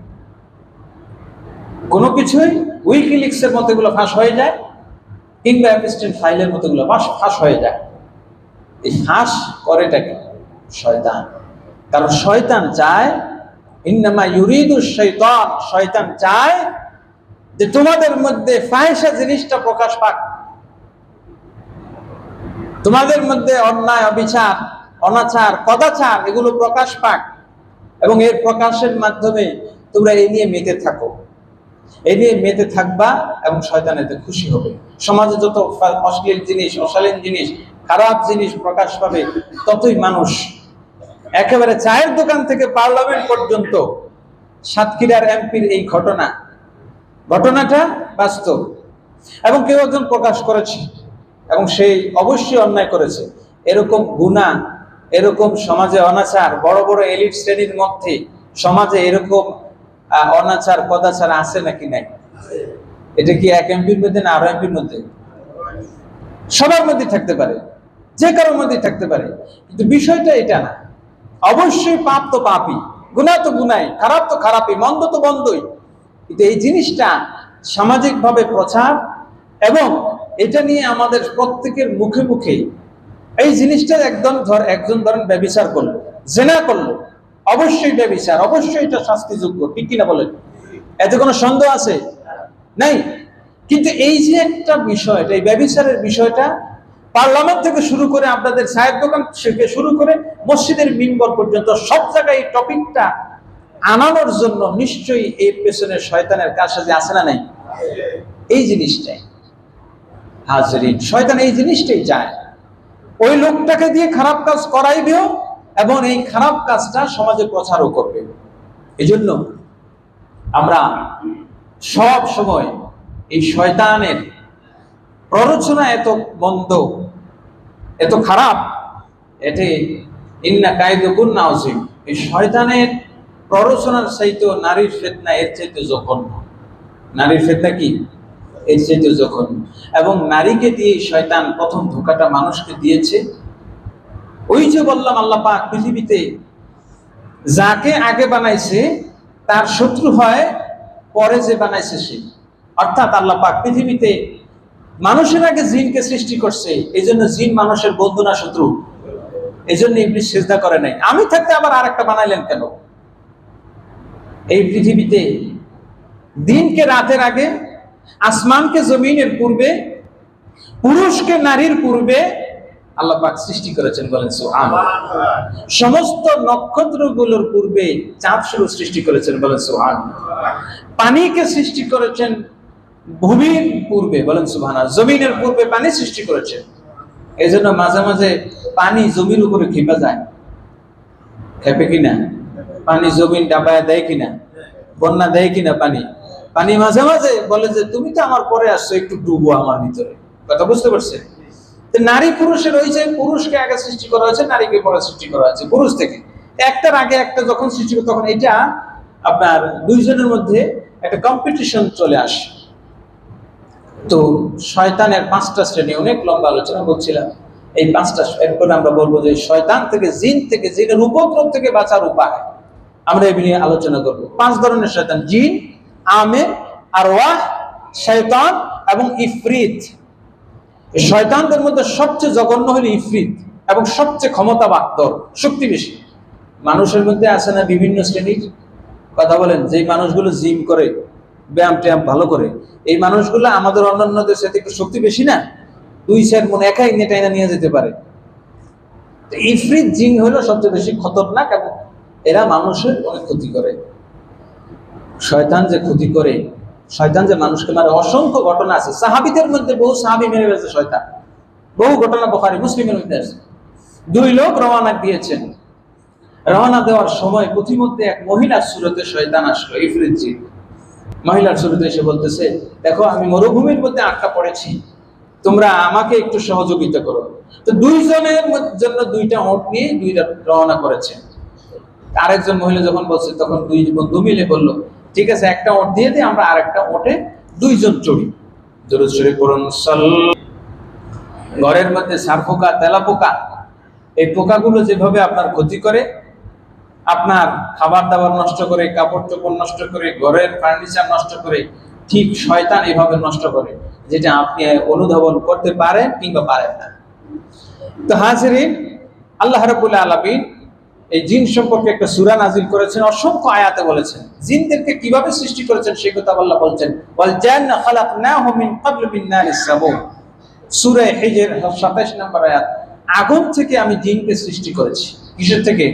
কোনো কিছুই উইকিলিক্সের মতো এগুলো ফাঁস হয়ে যায়, কিংবা অ্যাপস্টিন ফাইলের মতো এগুলো ফাঁস হয়ে যায়। এই ফাঁস করেটাকে শয়তান, কারণ শয়তান চায়, ইন্নামা ইউরিদু শাইতান, শয়তান চায় যে তোমাদের মধ্যে ফাহিশা জিনিসটা প্রকাশ পাক, তোমাদের মধ্যে অন্যায়, অবিচার, অনাচার, কদাচার এগুলো প্রকাশ পাক, এবং এর প্রকাশের মাধ্যমে তোমরা এই নিয়ে মেতে থাকো, এই নিয়ে মেতে থাকবা, এবং শয়তান এতে খুশি হবে। সমাজে যত অশ্লীল জিনিস, অশালীন জিনিস, খারাপ জিনিস প্রকাশ পাবে, ততই মানুষ, একেবারে চায়ের দোকান থেকে পার্লামেন্ট পর্যন্ত, সাতক্ষীরার এমপির এই ঘটনাটা বাস্তব, এবং কেউ একজন প্রকাশ করেছে, এবং সেই অবশ্যই অন্যায় করেছে। এরকম গুনাহ, এরকম সমাজে অনাচার, বড় বড় এলিট শ্রেণীর মধ্যে সমাজে এরকম অনাচার, কদাচার আছে নাকি নাই? এটা কি এক এমপির মধ্যে না আরো এমপির মধ্যে? সবার মধ্যে থাকতে পারে, যে কারোর মধ্যে থাকতে পারে, কিন্তু বিষয়টা এটা না। অবশ্যই পাপ তো পাপই, গুনাহ তো গুনাই, খারাপ তো খারাপই, মন্দ তো মন্দই, কিন্তু এই জিনিসটা সামাজিকভাবে প্রচার, এবং এটা নিয়ে আমাদের প্রত্যেকের মুখে মুখে এই জিনিসটা, একজন ধরেন ব্যভিচার করলো, জেনা করলো, অবশ্যই ব্যভিচার, অবশ্যই এটা শাস্তিযোগ্য, ঠিক কিনা বলেন? এতে কোনো সন্দেহ আছে? নাই। কিন্তু এই যে একটা বিষয়, এই ব্যভিচারের বিষয়টা পার্লামেন্ট থেকে শুরু করে আপনাদের চায়ের দোকান থেকে শুরু করে মসজিদের মিম্বর পর্যন্ত সব জায়গায় এই টপিকটা আনানোর জন্য নিশ্চয়ই এর পেছনে শয়তানের কারসাজি আছে না নাই? এই জিনিসটাই হাজরিন, শয়তান এই জিনিসটাই চায়, ওই লোকটাকে দিয়ে খারাপ কাজ করাইবেও, এবং এই খারাপ কাজটা সমাজে প্রচারও করবে। এই জন্য আমরা সব সময় এই শয়তানের প্ররোচনা এত মন্দ, এত খারাপ, এটি ইন্না কায়দুকুন্না আযীম, এই শয়তানের প্ররোচনার চাইতে নারীর ফিতনা এর চাইতে জঘন্য। নারীর ফিতনা কি? এর চাইতে জঘন্য। এবং নারীকে দিয়ে শয়তান প্রথম ধোঁকাটা মানুষকে দিয়েছে। ওই যে বললাম, আল্লাহ পাক পৃথিবীতে যাকে আগে বানাইছে তার শত্রু হয় পরে যে বানাইছে সে। অর্থাৎ আল্লাহ পাক পৃথিবীতে মানুষের আগে জিনকে সৃষ্টি করছে, এই জন্য জিন মানুষের বন্ধু না শত্রু? এই জন্য ইবলিস সিজদা করে নাই। আমি থাকতে আবার আরেকটা বানাইলেন কেন? এই পৃথিবীতে দিনকে রাতের আগে, আসমানকে জমিনের পূর্বে, পুরুষকে নারীর পূর্বে, আল্লাহ পাক সৃষ্টি করেছেন, বলেন সুবহানাল্লাহ। সমস্ত নক্ষত্রগুলোর পূর্বে চাঁদ শুরু সৃষ্টি করেছেন, বলেন সুবহানাল্লাহ। পানিকে সৃষ্টি করেছেন ভূমির পূর্বে, বলেন সুবহানাল্লাহ। জমিনের পূর্বে পানি সৃষ্টি করেছেন। এই জন্য মাঝে মাঝে পানি জমির উপরে খেপে যায়, খেপে কিনা? পানি জমিন ডাবায় দেয় কিনা? বন্যা দেয় কিনা? পানি পানি মাঝে মাঝে বলে যে তুমি তো আমার পরে আসছো, একটু ডুবো আমার ভিতরে। কথা বুঝতে পারছে? নারী পুরুষের রয়েছে, পুরুষকে আগে সৃষ্টি করা হয়েছে, নারীকে পরে সৃষ্টি করা হয়েছে। পুরুষ থেকে একটার আগে একটা যখন সৃষ্টি করে, তখন এটা আপনার দুইজনের মধ্যে একটা কম্পিটিশন চলে আসে। তো শয়তানের 5টা শ্রেণী, অনেক লম্বা আলোচনা বলছিলাম। এই 5টা, এরপরে আমরা বলবো যে শয়তান থেকে, জিনের উপদ্রব থেকে বাঁচার উপায় আমরা এই নিয়ে আলোচনা করব। 5 ধরনের শয়তান: জিন, আমের, আরওয়াহ, শয়তান এবং ইফরিত। এই শয়তানদের মধ্যে সবচেয়ে জঘন্য হলো ইফরিত এবং সবচেয়ে ক্ষমতাবান, শক্তি বেশি। মানুষের মধ্যে আছে না বিভিন্ন শ্রেণীর? কথা বলেন, যেই মানুষগুলো জিম করে, ব্যায়াম ট্যায়াম ভালো করে, এই মানুষগুলো আমাদের অন্যান্যদের সাথে একটু শক্তি বেশি না? 2 মন একাই নেটাইনা নিয়ে যেতে পারে। ইফরিত জিন হলো সবচেয়ে বেশি খতরনাক এবং এরা মানুষের অনেক ক্ষতি করে। শয়তান যে ক্ষতি করে, শয়তান যে মানুষকে মারে, অসংখ্য ঘটনা আছে। সাহাবীদের মধ্যে বহু সাহাবী মেরে ফেলেছে শয়তান, বহু ঘটনা বুখারী মুসলিমের মধ্যে আছে। 2 লোক রওনা দিয়েছেন, রওনা দেওয়ার সময় প্রতিমধ্যে এক মহিলার সুরতে শয়তান আসলো, ইফরিত জিন। মহিলার সুরতে এসে বলতেছে, দেখো আমি মরুভূমির মধ্যে আটকা পড়েছি, তোমরা আমাকে একটু সহযোগিতা করো। তো 2 জনের জন্য 2টা ওট নিয়ে 2টা রওনা করেছে। আরেকজন মহিলা যখন বলছে, তখন 2 বন্ধু মিলে বলল, ঠিক আছে, একটা ওট দিয়ে দিই, আমরা আরেকটা ওটে 2 জন চড়ি। দরুদ শরীফ পড়ুন। ঘরের মধ্যে সারপোকা, তেলাপোকা, এই পোকাগুলো যেভাবে আপনার ক্ষতি করে, আপনার খাবার দাবার নষ্ট করে, কাপড় চোপড় নষ্ট করে, ঘরের ফার্নিচার নষ্ট করে, ঠিক শয়তান এভাবে নষ্ট করে, যেটা আপনি অনুধাবন করতে পারেন কিংবা পারেন না। তো হাজিরিন, আল্লাহ রাব্বুল আলামিন এই জিন সম্পর্কে একটা সূরা নাজিল করেছেন, অসংখ্য আয়াতে বলেছেন। জিনদেরকে কিভাবে সৃষ্টি করেছেন সেই কথা আল্লাহ বলছেন, ওয়াল জান্না খালাকনাহু মিন ক্বাবলু মিন নারিস সামূম। সূরা হিজর 27 নম্বর আয়াত। আগুন থেকে আমি জিনকে সৃষ্টি করেছি। কিসের থেকে?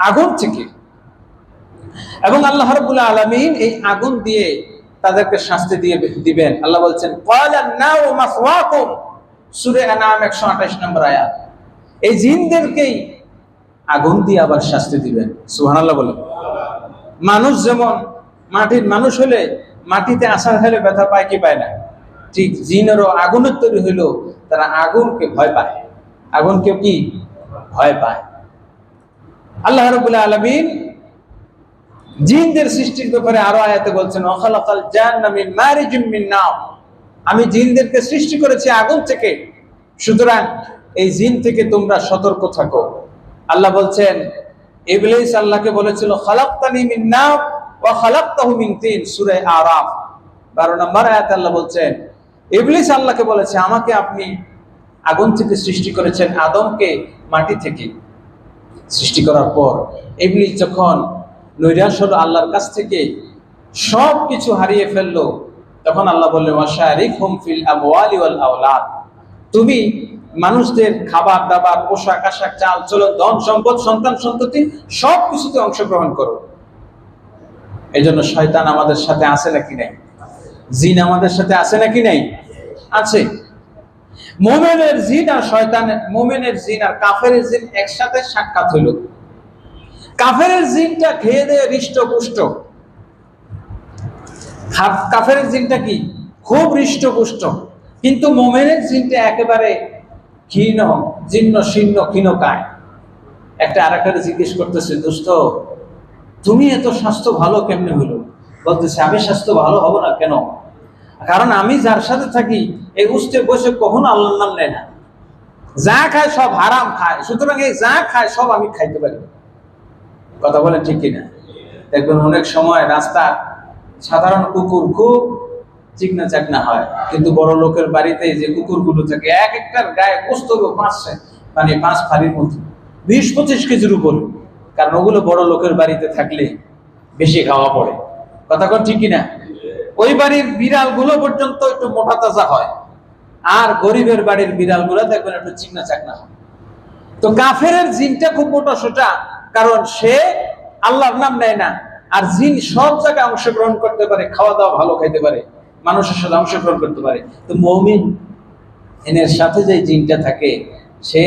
আগুন থেকে। এবং আল্লাহ রাব্বুল আলামিন এই আগুন দিয়ে তাদেরকে শাস্তি দিবেন। আল্লাহ বলছেন, ক্বালান নাউ মাসওয়াকুম, সূরা আনাম 128 নম্বর আয়াত। এই জিনদেরকেই আগুন দিয়ে আবার শাস্তি দিবেন। সুবহানাল্লাহ বলেন। মানুষ যেমন মাটির মানুষ হলে মাটিতে আছাড় খেলে ব্যথা পায় কি পায় না, ঠিক জিনেরও আগুনের তৈরি হইল, তারা আগুনকে ভয় পায়। আগুনকে কি ভয় পায়? আল্লাহ রাব্বুল আলামিন জিনদের সৃষ্টির ব্যাপারে আরো আয়াতে বলছেন, ওয়াখালাকাল জান্না মিন মারিজিম মিন নার, আমি জিনদেরকে সৃষ্টি করেছি আগুন থেকে, সুতরাং এই জিন থেকে তোমরা সতর্ক থাকো। আল্লাহ বলছেন, ইবলিস আল্লাহকে বলেছিল, খালাকতানি মিন নার ওয়া খালাকতাহু মিন তিন, সূরা আরাফ 12 নম্বর আয়াতে আল্লাহ বলছেন, ইবলিস আল্লাহকে বলেছে, আমাকে আপনি আগুন থেকে সৃষ্টি করেছেন, আদমকে মাটি থেকে। সৃষ্টি করার পর ইবলিস যখন নৈরাশ হলো আল্লাহর কাছ থেকে, সব কিছু হারিয়ে ফেললো, তখন আল্লাহ বললেন, ওয়াশারিকহুম ফিল আমওয়ালি ওয়াল আওলাদ, তুমি মানুষদের খাবার দাবার, পোশাক আশাক, চাল চলন, ধন সম্পদ, সন্তান সন্ততি সব কিছুতে অংশগ্রহণ করো। এই জন্য শয়তান আমাদের সাথে আছে নাকি নাই? জিন আমাদের সাথে আছে নাকি নাই? আছে। মুমিনের জিন আর শয়তানের, মুমিনের জিন আর কাফেরের জিন একসাথে সাক্ষাৎ হইল। কাফেরের জিনটা খেয়ে দেয়ে হৃষ্টপুষ্ট। কাফেরের জিনটা কি? খুব হৃষ্টপুষ্ট। কিন্তু মুমিনের জিনটা একেবারে ক্ষীণ, জীর্ণ শীর্ণ, ক্ষীণকায়। একটা আরেকটারে জিজ্ঞেস করতেছে, দোস্ত তুমি এত স্বাস্থ্য ভালো কেমনে হলো? বলতেছে, আমি স্বাস্থ্য ভালো হব না কেন? কারণ আমি যার সাথে থাকি এই উস্তে বসে কখনো আল্লাহর নাম নেয় না, যা খায় সব হারাম খায়, সুতরাং এই যা খায় সব আমি খাইতে পারি। কথা বলেন ঠিক কিনা? দেখবেন অনেক সময় রাস্তা সাধারণ কুকুর খুব চিকনা চাকনা হয়, কিন্তু বড় লোকের বাড়িতে যে কুকুরগুলো থাকে, এক একটার গায়ে গোস্ত 5 ফালির মতো, 20-25 কেজির উপরে। কারণ ওগুলো বড় লোকের বাড়িতে থাকলে বেশি খাওয়া পড়ে। কথা কোন ঠিক কিনা? ওই বাড়ির বিড়াল গুলো পর্যন্ত একটু মোটা তাজা হয়, আর গরিবের বাড়ির বিড়ালগুলো দেখবেন একটু চিকনা চাকনা। তো কাফেরের জিনটা খুব মোটা সোটা, কারণ সে আল্লাহর নাম নেয় না। আর জিন সব জায়গায় অংশগ্রহণ করতে পারে, খাওয়া দাওয়া ভালো খাইতে পারে, মানুষের সাথে অংশগ্রহণ করতে পারে। তো মুমিন এর সাথে যে জিনটা থাকে, সে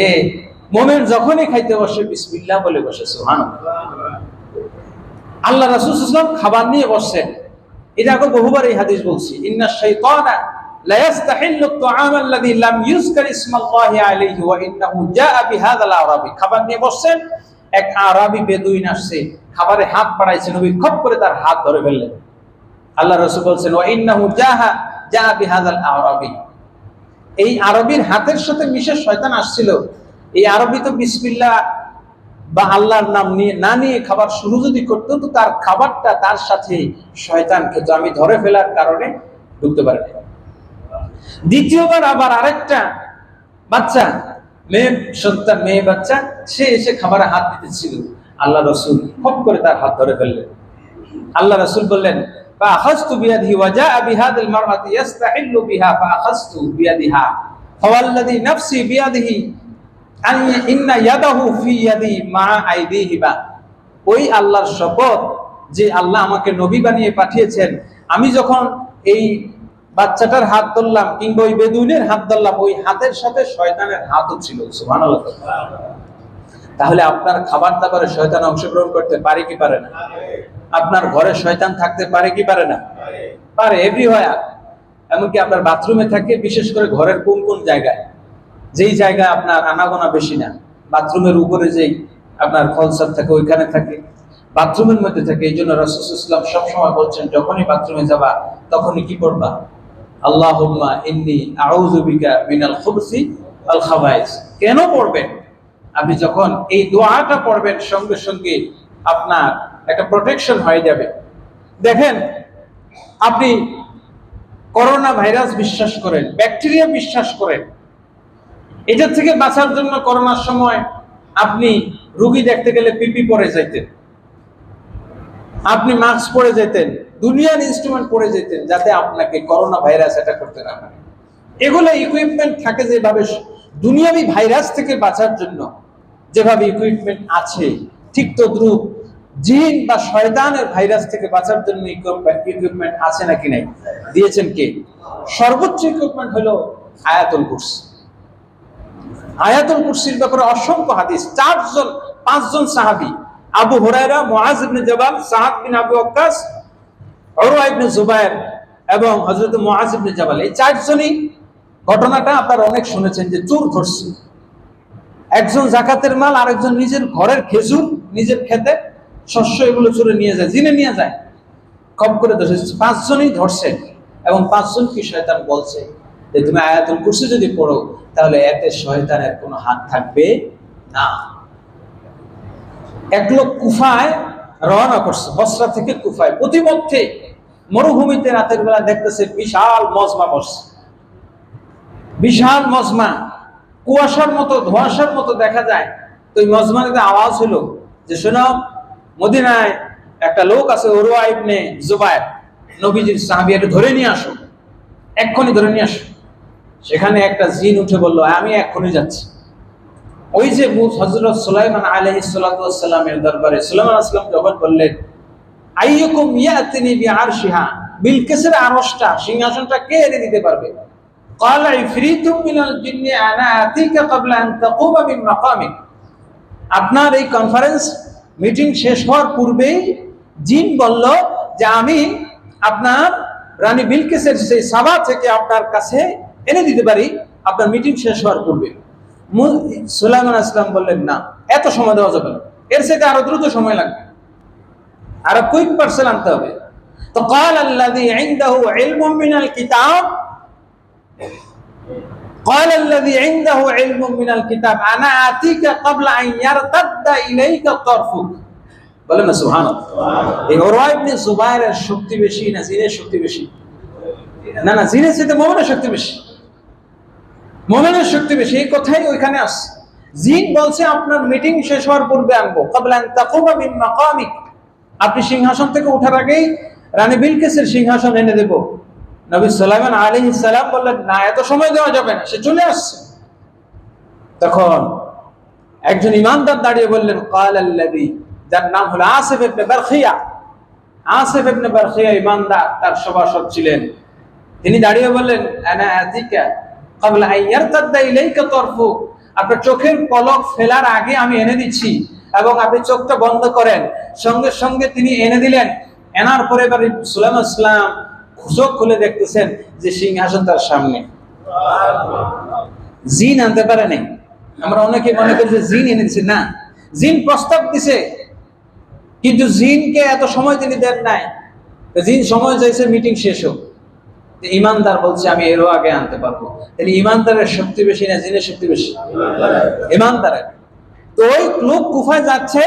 মুমিন যখনই খাইতে বসে বিসমিল্লাহ বলে বসে, সুবহানাল্লাহ। আল্লাহ রাসূল সাল্লাল্লাহু আলাইহি ওয়াসাল্লাম খাবার নিয়ে বসছেন, এটা আগে বহুবার এই হাদিস বলছি, ইন্না শাইতানা লা ইস্তাহিল্লু আত-তা'আম আল্লাযী লাম ইউযকার ইসমাল্লাহি আলাইহি ওয়া ইন্নাহু জাআ বিহাযাল আরাবী। খাবার নিয়ে বসছেন, এক আরাবী বেদুইন আসছে, খাবারে হাত বাড়াইছে, নবী খপ করে তার হাত ধরে ফেললেন। আল্লাহ রাসূল বলছেন, ওয়া ইন্নাহু জাআ বিহাযাল আরাবী। এই আরবীর হাতের সাথে মিশে শয়তান আসছিল। এই আরবী তো বিসমিল্লাহ বা আল্লাহর নাম নিয়ে খাবার শুরু যদি করতো, তো তার খাবারটা তার সাথে শয়তান খেত, আমি ধরে ফেলার কারণে ঢুকতে পারে। দ্বিতীয়বার আবার আরেকটা বাচ্চা, মেয়ে বাচ্চা, সে এসে খাবারে হাত দিতেছিল, আল্লাহ রাসূল খপ করে তার হাত ধরে ফেললেন। আল্লাহ রাসূল বললেন, فأخذت بيده وجاء بهذه المرأة يستحل بها فأخذت بيدها فوالذي نفسي بيده إن يده في يدي مع أيديهما। ওই আল্লাহর শপথ, যে আল্লাহ আমাকে নবী বানিয়ে পাঠিয়েছেন, আমি যখন এই বাচ্চাটার হাত ধরলাম কিংবা ওই বেদুইনের হাত ধরলাম, ওই হাতের সাথে শয়তানের হাতও ছিল, সুবহানাল্লাহ। তাহলে আপনার খাবার দাবারে শয়তান অংশগ্রহণ করতে পারে কি পারে না? আপনার ঘরে শয়তান থাকতে পারে কি পারে না? পারে, এভরিওয়্যার। এমনকি আপনার বাথরুমে থাকে, বিশেষ করে ঘরের কোন কোন জায়গায়, যেই জায়গায় আপনার আনাগোনা বেশি না, বাথরুমের উপরে যেই আপনার ফলসাদ থাকে ওইখানে থাকে, বাথরুমের মধ্যে থাকে। এই জন্য রাসূল সাল্লাল্লাহু আলাইহি ওয়াসাল্লাম সবসময় বলছেন, যখনই বাথরুমে যাবা তখনই কি পড়বা? আল্লাহুম্মা ইন্নী আউযু বিকা মিনাল খুবসি ওয়াল খাবাইস। কেন পড়বেন? আপনি যখন এই দোয়াটা পড়বেন, সঙ্গে সঙ্গে আপনার একটা প্রোটেকশন হয়ে যাবে। দেখেন, আপনি করোনা ভাইরাস বিশ্বাস করেন, ব্যাকটেরিয়া বিশ্বাস করেন, এটা থেকে বাঁচার জন্য করোনার সময় আপনি রোগী দেখতে গেলে পিপি পরে যেতেন, আপনি মাস্ক পরে যেতেন, দুনিয়ার ইনস্ট্রুমেন্ট পরে যেতেন, যাতে আপনাকে করোনা ভাইরাস এটা করতে না পারে। এগুলো ইকুইপমেন্ট থাকে যেভাবে দুনিয়াবি ভাইরাস থেকে বাঁচার জন্য যেভাবে ইকুইপমেন্ট আছে, ঠিক তদ্রুপ জিন বা শয়তানের ভাইরাস থেকে বাঁচার জন্য ইকুইপমেন্ট আছে নাকি নাই? দিয়েছেন কে? সর্বোচ্চ ইকুইপমেন্ট হলো আয়াতুল কুরসি। আয়াতুল কুরসির ব্যাপারে অসংখ্য হাদিস। পাঁচজন সাহাবী, আবু হুরায়রা, মুআজ ইবনে জাবাল, সাআদ বিন আবু ওয়াক্কাস, উরওয়া ইবনে জুবায়ের এবং হযরত মুআজ ইবনে জাবাল, এই চারজনই ঘটনাটা আপনারা অনেক শুনেছেন যে চোর ধরছে। একজন যাকাতের মাল, আরেকজন নিজের ঘরের খেজুর, নিজের খেতে শস্য, এগুলো চুরে নিয়ে যায়, জিনে নিয়ে যায়, কম করে ধরছে। পাঁচজনই ধরছে এবং পাঁচজনকে শয়তান বলছে যে তুমি আয়াতুল কুরসি যদি পড়ো তাহলে এতে শয়তানের কোনো হাত থাকবে না। এক লোক কুফায় রওনা করছে, বসরা থেকে কুফায়। প্রতিমধ্যে মরুভূমিতে রাতের বেলা দেখতেছে বিশাল মজমা বসছে, বিশাল মজমা, কুয়াশার মতো, ধোঁয়াশার মতো দেখা যায়। তো এই মজমাতে আওয়াজ হলো যে শোনো, মদিনায় একটা লোক আছে, উরওয়া ইবনে জুবায়ের, নবীজির সাহাবী, এটা ধরে নিয়ে আসো, এক্ষুনি ধরে নিয়ে আসো। সেখানে একটা জিন উঠে বললো, আমি এক্ষুনি যাচ্ছি। ওই যে হযরত সুলাইমান আলাইহিস সালাতু ওয়াস সালামের দরবারে সুলাইমান আলাইহিস সালাম যখন বললেন, আইয়ুকুম ইয়াতিনি বিআরশিহা, বিলকিসের আরশটা, সিংহাসনটা কে এনে দিতে পারবে? ক্বালা ইফরিতুম মিনাল জিন্নি আনা আতিকা ক্বাবলা আন তাকুমা মিন মাকামিক। আপনার এই কনফারেন্স মিটিং শেষ হওয়ার পূর্বেই জিন বলল যে আমি আপনার রানী বিলকিসের সেই সাবা থেকে আপনার কাছে এনে দিতে পারি আপনার মিটিং শেষ হওয়ার পূর্বে। সুলাইমান আলাইহিস সালাম বললেন, না, এত সময় দেওয়া যাবে না, এর সাথে আরো দ্রুত সময় লাগবে, আরো কুইক পার্সেল আনতে হবে। তো قال الذي عنده علم من الكتاب قال الذي عنده علم من الكتاب انا اتيك قبل ان يرتد اليك طرفك। বলেন না সুবহানাল্লাহ। এই উরওয়া ইবনে জুবায়েরের শক্তি বেশি না জিনের শক্তি বেশি? না, জিনের চেয়ে মুমিনের শক্তি বেশি, মুমিনের শক্তি বেশি। এই কথাই ওইখানে আছে। জিন বলছে আপনার মিটিং শেষ হওয়ার পূর্বে আনবো, ক্বাবলা আন তাকুমা মিন মাকামিক, আপনি সিংহাসন থেকে ওঠার আগেই রানী বিলকিসের সিংহাসন এনে দেব। নবী সুলাইমান আলাইহিস সালাম বললেন, না, এত সময় দেওয়া যাবে না, সে চলে আসছে। তখন একজন ইমানদার দাঁড়িয়ে বললেন, ক্বালাল্লাযী, যার নাম হলো আসিফ ইবনে বারখিয়া। আসিফ ইবনে বারখিয়া ইমানদার, তার সভাসদ ছিলেন। তিনি দাঁড়িয়ে বললেন, আনা আতিকা ক্বাবলা আন ইয়ারতাদ্দা ইলাইকা তারফুক, আপনার চোখের পলক ফেলার আগে আমি এনে দিচ্ছি, এবং আপনি চোখটা বন্ধ করেন। সঙ্গে সঙ্গে তিনি এনে দিলেন। এনার পরে এবার সুলাইমান ইসলাম চোখ খুলে দেখতেছেন যে সিংহাসন তার সামনে। জিন আনতে পারে নাই। আমরা অনেকে মনে করি যে জিন এনে দিছে, না, জিন প্রস্তাব দিছে, কিন্তু জিনকে এত সময় তিনি দেন নাই। জিন সময় চাইছে মিটিং শেষ হোক। ইমানদার বলছে আমি এরও আগে আনতে পারবো। তাহলে ইমানদারের শক্তি বেশি না জিনের শক্তি বেশি? ইমানদারের। তো ওই লোক কুফায় যাচ্ছে,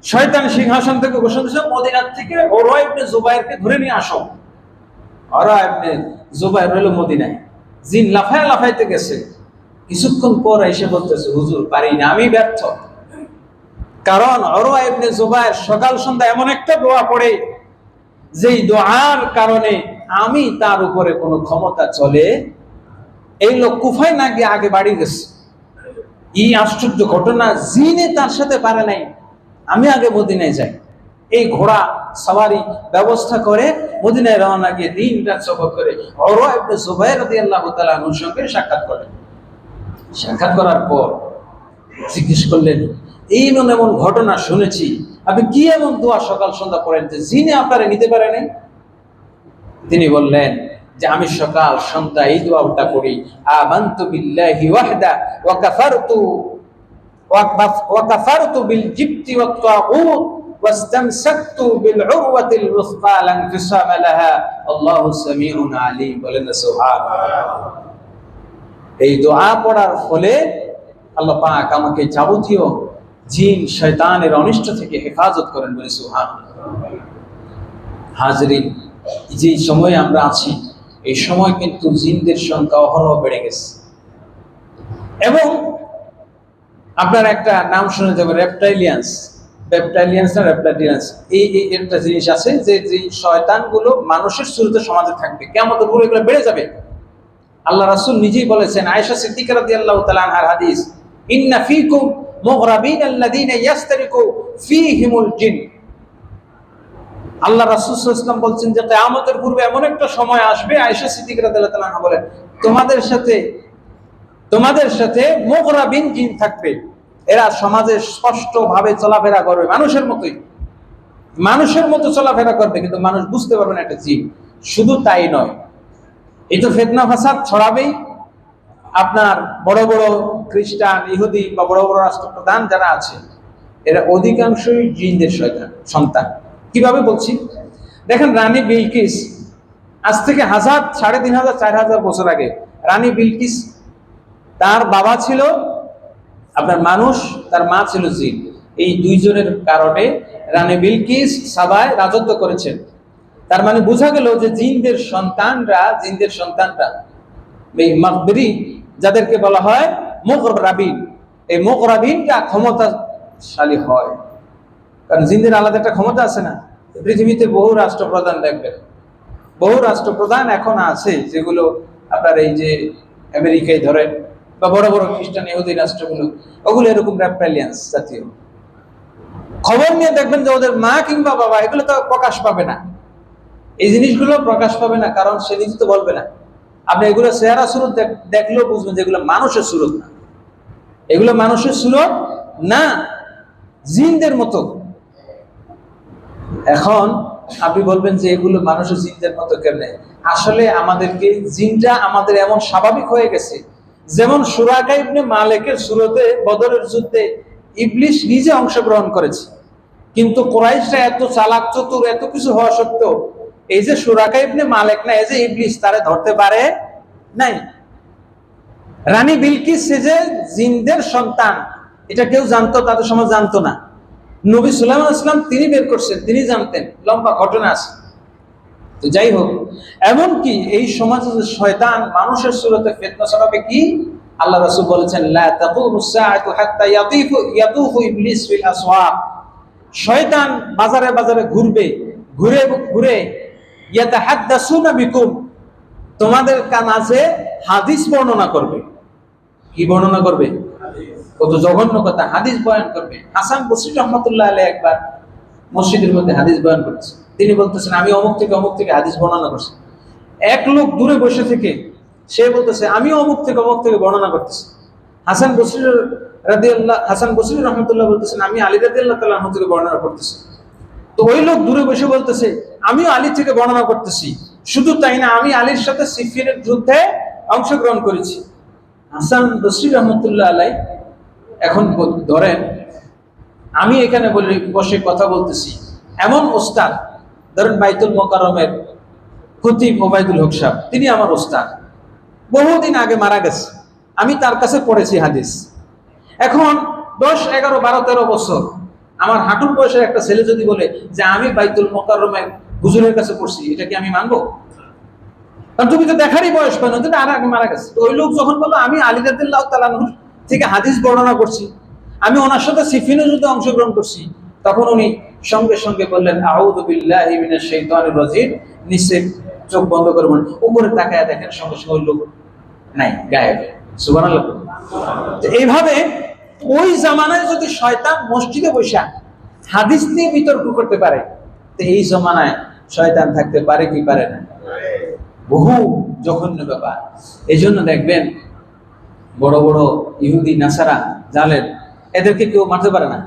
শয়তান সিংহাসন থেকে ঘোষণা দিয়েছে, মদিনার থেকে উরওয়া ইবনে জুবাইরকে ধরে নিয়ে আসো। উরওয়া ইবনে জুবাইর হলো মদিনায়। জিন লাফায় লাফাইতে গেছে। কিছুক্ষণ পর এসে বলতেছে, হুজুর পারি না, আমি ব্যর্থ। কারণ উরওয়া ইবনে জুবাইর সকাল সন্ধ্যা এমন একটা দোয়া পড়ে, যেই দোয়ার কারণে আমি তার উপরে কোনো ক্ষমতা চলে। এই লোক কুফায় না গিয়ে আগে বাড়ি গেছে। এই আশ্চর্য ঘটনা, জিনে তার সাথে পারে নাই, আমি আগে মদিনায় যাই। এই ঘোড়া সওয়ারি ব্যবস্থা করে মদিনায় রওনা গিয়ে দিন রাত সফর করে উরওয়া ইবনে জুবাইর রাদিয়াল্লাহু তাআলা আনহুর সঙ্গে সাক্ষাৎ করেন। সাক্ষাৎ করার পর জিজ্ঞেস করলেন, এই এমন ঘটনা শুনেছি, আপনি কি এমন দোয়া সকাল সন্ধ্যা পড়েন যে জিনে আপনারা নিতে পারে নাই? তিনি বললেন যে আমি সকাল সন্ধ্যা এই দোয়াটা করি, আমানতু বিল্লাহি ওয়াহদা ওয়া কাফারতু বিল জিবতি ওয়াত তাগুত ওয়াস্তামসাকতু বিল উরওয়াতিল উসকা লা ইনফিসামা লাহা আল্লাহু সামিউন আলিম। বলেন সুবহানাল্লাহ। এই দোয়া পড়ার ফলে আল্লাহ পাক আমাকে যাবতীয় জিন শয়তানের অনিষ্ট থেকে হেফাজত করেন। বলে সুবহানাল্লাহ। হাজরিন, যে সময়ে আমরা আছি, এই সময় কিন্তু জিনদের সংখ্যা অহরহ বেড়ে গেছে। এবং আপনার একটা নাম শুনে যাবে, রেপটাইলিয়ান্স না রেপটাইলিয়ান্স, এই একটা জিনিস আছে যে শয়তানগুলো মানুষের শুরুতে সমাজে থাকবে, কিয়ামতের পরে এগুলো বেড়ে যাবে। আল্লাহ রাসূল নিজেই বলেছেন, আয়েশা সিদ্দিকা রাদিয়াল্লাহু তাআলা আনহার হাদিস, ইন্না ফীকুম মুগরাবিন আল্লাযীনা ইয়াস্তারিকু ফীহিমুল জিন। আল্লাহ রাসূল সাল্লাল্লাহু আলাইহি ওয়াসাল্লাম বলছেন যে কিয়ামতের পূর্বে এমন একটা সময় আসবে, আয়েশা সিদ্দিকা রাদিয়াল্লাহু তাআলা আনহা বলেন, তোমাদের সাথে মুগরাবিন জিন থাকবে। এরা সমাজে স্পষ্টভাবে চলাফেরা করবে, মানুষের মতো চলাফেরা করবে, কিন্তু মানুষ বুঝতে পারবে না একটা জিন। শুধু তাই নয়, এই তো ফিতনা ফাসাদ ছড়াবেই। আপনার বড় বড় খ্রিস্টান, ইহুদি বা বড় বড় রাষ্ট্রপ্রধান যারা আছে, এরা অধিকাংশই জিনদের সন্তান। কিভাবে বলছি দেখেন, রানী বিলকিস আজ থেকে 1000, 3500, 4000 বছর আগে রানী বিলকিস, তার বাবা ছিল আপনার মানুষ, তার মা ছিল জিন। এই দুইজনের কারণে রানী বিলকিস সাবায় রাজত্ব করেছেন। তার মানে বোঝা গেল যে জিনদের সন্তানরা এই মাগবরি, যাদেরকে বলা হয় মুগরাবিন, এই মুগরাবিনরা ক্ষমতাশালী হয়। কারণ জিনদের আলাদা একটা ক্ষমতা আছে না? পৃথিবীতে বহু রাষ্ট্রপ্রধান দেখবেন, বহু রাষ্ট্রপ্রধান এখন আছে, যেগুলো আপনার এই যে আমেরিকায় ধরেন বা বড় বড় খ্রিস্টান ইহুদি রাষ্ট্রগুলো, ওগুলো এরকম রেপটাইলিয়ান্স জাতীয়। খবর নিয়ে দেখবেন যে ওদের মা কিংবা বাবা এগুলো তো প্রকাশ পাবে না, এই জিনিসগুলো প্রকাশ পাবে না, কারণ সে নিজে তো বলবে না। আপনি এগুলো চেহারা সুরত দেখলেও বুঝবেন যে এগুলো মানুষের সুরত না, এগুলো মানুষের সুরত না, জিনদের মতো। এখন আপনি বলবেন যে এগুলো মানুষের জিনদের মতো কেমনে? আসলে আমাদেরকে জিনটা আমাদের এমন স্বাভাবিক হয়ে গেছে, যেমন সুরাকা ইবনে মালিকের সুরতে বদরের যুদ্ধে ইবলিস নিজে অংশগ্রহণ করেছে, কিন্তু কুরাইশরা এত চালাক চতুর, এত কিছু হওয়া সত্ত্বেও এই যে সুরাকা ইবনে মালিক না, এই যে ইবলিস, তারে ধরতে পারে নাই। রানী বিলকিস সে যে জিনদের সন্তান, এটা কেউ জানতো? তাদের সমাজ জানতো না। নবী সুলাইমান আলাইহিস সালাম তিনি বের করছেন, তিনি জানতেন। লম্বা ঘটনা আছে। তো যাই হোক, এমনকি এই সমাজে যে শয়তান মানুষের সুরতে ফিতনা ছড়াবে, কি আল্লাহ রাসূল বলেছেন, লা তাকুমুস সাআতু হাত্তা ইয়াতুফু ইবলিস ফিল আসওয়াক। শয়তান বাজারে বাজারে ঘুরবে, ঘুরে ঘুরে ইয়াতাহাদ্দাসুনা বিকুম, তোমাদের কাছে হাদিস বর্ণনা করবে। কি বর্ণনা করবে? কত জঘন্য কথা, হাদিস বয়ান করবে। হাসান বসরি রহমাতুল্লাহ আলাইহি একবার মসজিদের মধ্যে হাদিস বয়ান করছে। তিনি বলতেছেন, আমি অমুক থেকে হাদিস বর্ণনা করছি। এক লোক দূরে বসে থেকে সে বলতেছে, আমি অমুক থেকে বর্ণনা করতেছি। হাসান বসরি রহমাতুল্লাহ বলতেছেন, আমি আলী রাদিয়াল্লাহু তাআলা আনহু থেকে বর্ণনা করতেছি। তো ওই লোক দূরে বসে বলতেছে, আমিও আলী থেকে বর্ণনা করতেছি। শুধু তাই না, আমি আলীর সাথে সিফিনের যুদ্ধে অংশগ্রহণ করেছি। হাসান বসরি রহমাতুল্লাহ আলাইহি এখন ধরেন, আমি এখানে বসে কথা বলতেছি, এমন ওস্তাদ, ধরেন বাইতুল মোকাররমের খতিব ওবায়দুল হক সাহেব, তিনি আমার ওস্তাদ, বহুদিন আগে মারা গেছে। আমি তার কাছে পড়েছি হাদিস। এখন 10, 11, 12, 13 বছর আমার হাঁটুর বয়সের একটা ছেলে যদি বলে যে আমি বাইতুল মোকাররমের হুজুরের কাছে পড়ছি, এটা কি আমি মানবো? কারণ তুমি তো দেখারই বয়স পাই না, তুমি আর আগে মারা গেছে। তো ওই লোক যখন বললো আমি আলী রাদিয়াল্লাহু তাআলা আনহু থেকে হাদিস বর্ণনা করছি, আমি ওনার সাথে সিফিনের যুদ্ধে অংশগ্রহণ করছি, তখন উনি সঙ্গে সঙ্গে বললেন, আউযু বিল্লাহি মিনাশ শাইতানির রাজিম। নিচে চোখ বন্ধ করে বলেন, উপরে তাকায় দেখেন, সঙ্গে সঙ্গে ওই লোক নাই, গায়েব। সুবহানাল্লাহ। এইভাবে ওই জামানায় যদি শয়তান মসজিদে বসে হাদিস নিয়ে বিতর্ক করতে পারে, তো এই জামানায় শয়তান থাকতে পারে কি পারে না? বহু জঘন্য ব্যাপার। এই জন্য দেখবেন বড় বড় ইহুদি নাসারা জালেন, এদেরকে কেউ মারতে পারে না।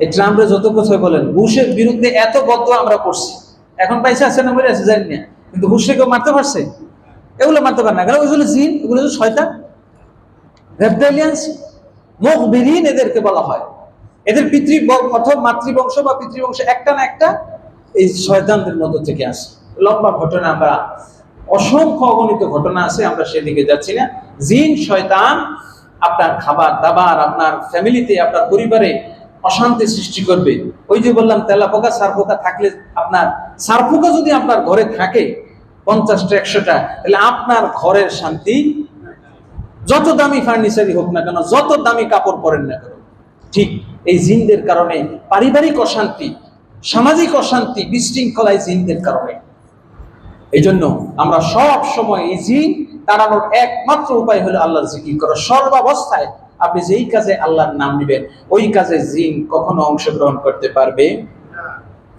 এই ট্রাম্পে যত কথা বলেন, বুশের বিরুদ্ধে এত বদয়া আমরা করছি, এখন পয়সা আছে না মরে আছে জানি না, কিন্তু বুশকে কেউ মারতে পারছে? এগুলো মারতে পারে না, কারণ ওইগুলো জিন, এগুলো শয়তান, রেপটাইলিয়ান্স, মুখবিরিন এদেরকে বলা হয়। এদের মাতৃবংশ বা পিতৃবংশ একটা না একটা এই শয়তানদের মধ্য থেকে আসে। লম্বা ঘটনা, আমরা অসংখ্য অগণিত ঘটনা আছে, আমরা সেদিকে যাচ্ছি না। জিন শয়তান আপনার খাবার দাবার, আপনার ফ্যামিলিতে, আপনার পরিবারে অশান্তি সৃষ্টি করবে। ওই যে বললাম তেলাপোকা সারপোকা থাকলে, আপনার সারপোকা যদি আপনার ঘরে থাকে 50টা 100টা, তাহলে আপনার ঘরের শান্তি, যত দামি ফার্নিচারই হোক না কেন, যত দামি কাপড় পরেন না কেন, ঠিক এই জিনদের কারণে পারিবারিক অশান্তি, সামাজিক অশান্তি, বিশৃঙ্খলা জিনদের কারণে। এই জন্য আমরা সব সময় এই জিন তাড়ানোর একমাত্র উপায় হলো আল্লাহর জিকির করা। সর্বাবস্থায় আপনি যেই কাজে আল্লাহর নাম নেবেন, ওই কাজে জিন কখনো অংশগ্রহণ করতে পারবে।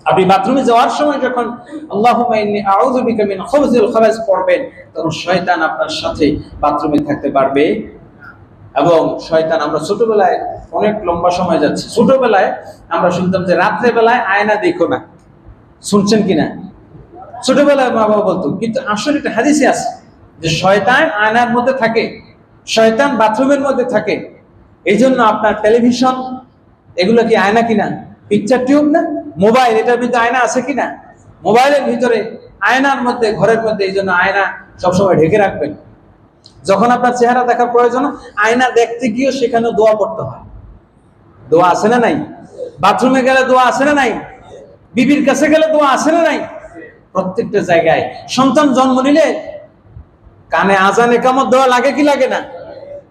আপনি বাথরুমে যাওয়ার সময় যখন আল্লাহুম্মা ইন্নী আউযু বিকা মিন খুবুজিল খাবাইস পড়বেন, তখন শয়তান আপনার সাথে বাথরুমে থাকতে পারবে। এবং শয়তান, আমরা ছোটবেলায়, অনেক লম্বা সময় যাচ্ছে, ছোটবেলায় আমরা শুনতাম যে রাত্রে বেলায় আয়না দেখো না, শুনছেন কিনা? ছোটবেলায় মা বাবা বলতো, কিন্তু আসলে এটা হাদিসে আছে যে শয়তান আয়নার মধ্যে থাকে, শয়তান বাথরুমের মধ্যে থাকে। এই জন্য আপনার টেলিভিশন এগুলো কি আয়না কিনা? পিকচার টিউব না? মোবাইল, এটার ভিতরে আয়না আছে কিনা? মোবাইলের ভিতরে, আয়নার মধ্যে, ঘরের মধ্যে। এই জন্য আয়না সবসময় ঢেকে রাখবেন। যখন আপনার চেহারা দেখার প্রয়োজন, আয়না দেখতে গিয়ে সেখানে দোয়া পড়তে হয়। দোয়া আছে না নাই? বাথরুমে গেলে দোয়া আছে না নাই? বিবির কাছে গেলে দোয়া আছে না নাই? প্রত্যেকটা জায়গায়। সন্তান জন্ম নিলে কানে আজান একামত দেওয়া লাগে কি লাগে না?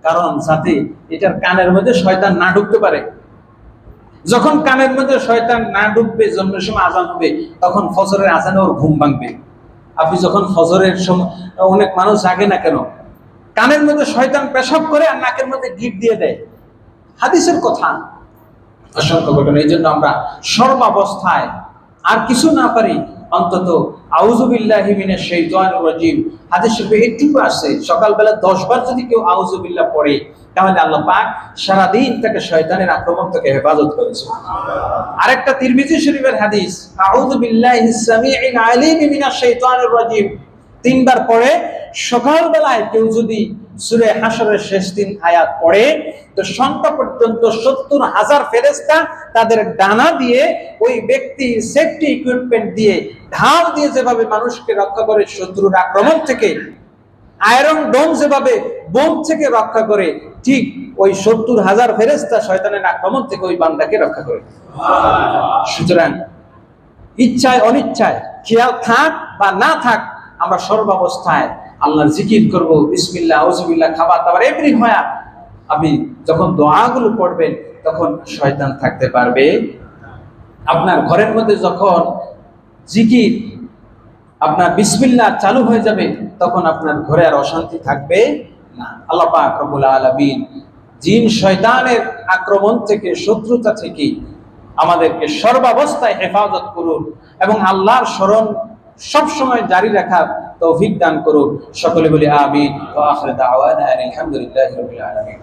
কারণ যাতে এটার কানের মধ্যে শয়তান না ঢুকতে পারে। যখন কানের মধ্যে শয়তান না ঢুকবে, জন্মের সময় আজান হবে, তখন ফজরের আজানে ওর ঘুম ভাঙবে। আপনি যখন ফজরের সময়, অনেক মানুষ জাগে না কেন? কানের মধ্যে শয়তান পেশাব করে আর নাকের মধ্যে গিট দিয়ে দেয়। হাদিসের কথা, অসংখ্য ঘটনা। এই জন্য আমরা সর্বাবস্থায় আর কিছু না পারি, অন্তত আউযু বিল্লাহি মিনাশ শাইতানির রাজিম, হাদিস শরীফে এইটুকু আছে, সকালবেলা 10 বার যদি কেউ আউযু বিল্লাহ পড়ে, তাহলে আল্লাহ পাক সারাদিন তাকে শয়তানের আক্রমণ থেকে হেফাজত করেছে। আরেকটা তিরমিজি শরীফের হাদিস, আউযু বিল্লাহিস সামিউল আলিম মিনাশ শাইতানির রাজিম 3 বার পড়ে সকালবেলায় কেউ যদি সূরা হাশরের শেষ 3 আয়াত পড়ে, তো সন্ধ্যা পর্যন্ত 70,000 ফেরেশতা তাদের ডানা দিয়ে, ওই ব্যক্তি সেফটি ইকুইপমেন্ট দিয়ে, ঢাল দিয়ে যেভাবে মানুষকে রক্ষা করে শত্রুর আক্রমণ থেকে, আয়রন ডোম যেভাবে বোম থেকে রক্ষা করে, ঠিক ওই 70,000 ফেরেশতা শয়তানের আক্রমণ থেকে ওই বান্দাকে রক্ষা করে। সুতরাং ইচ্ছায় অনিচ্ছায়, খেয়াল থাক বা না থাক, আমরা সর্বাবস্থায় আল্লাহর জিকির করব। বিসমিল্লাহ, আউযুবিল্লাহ, খাবার দাবার এভরি হয়। আপনি যখন দোয়াগুলো পড়বেন, তখন শয়তান থাকতে পারবে। আপনার ঘরের মধ্যে যখন জিকির আপনার বিসমিল্লাহ চালু হয়ে যাবে, তখন আপনার ঘরে আর অশান্তি থাকবে না। আল্লাহ পাক রব্বুল আলামিন জিন শয়তানের আক্রমণ থেকে, শত্রুতা থেকে আমাদেরকে সর্বাবস্থায় হেফাজত করুন এবং আল্লাহর স্মরণ সব সময় জারি রাখার তৌফিক দান করুন। সকলে বলি আমিন। ওয়া আখিরু দাওয়ানা আলহামদুলিল্লাহি রাব্বিল আলামিন।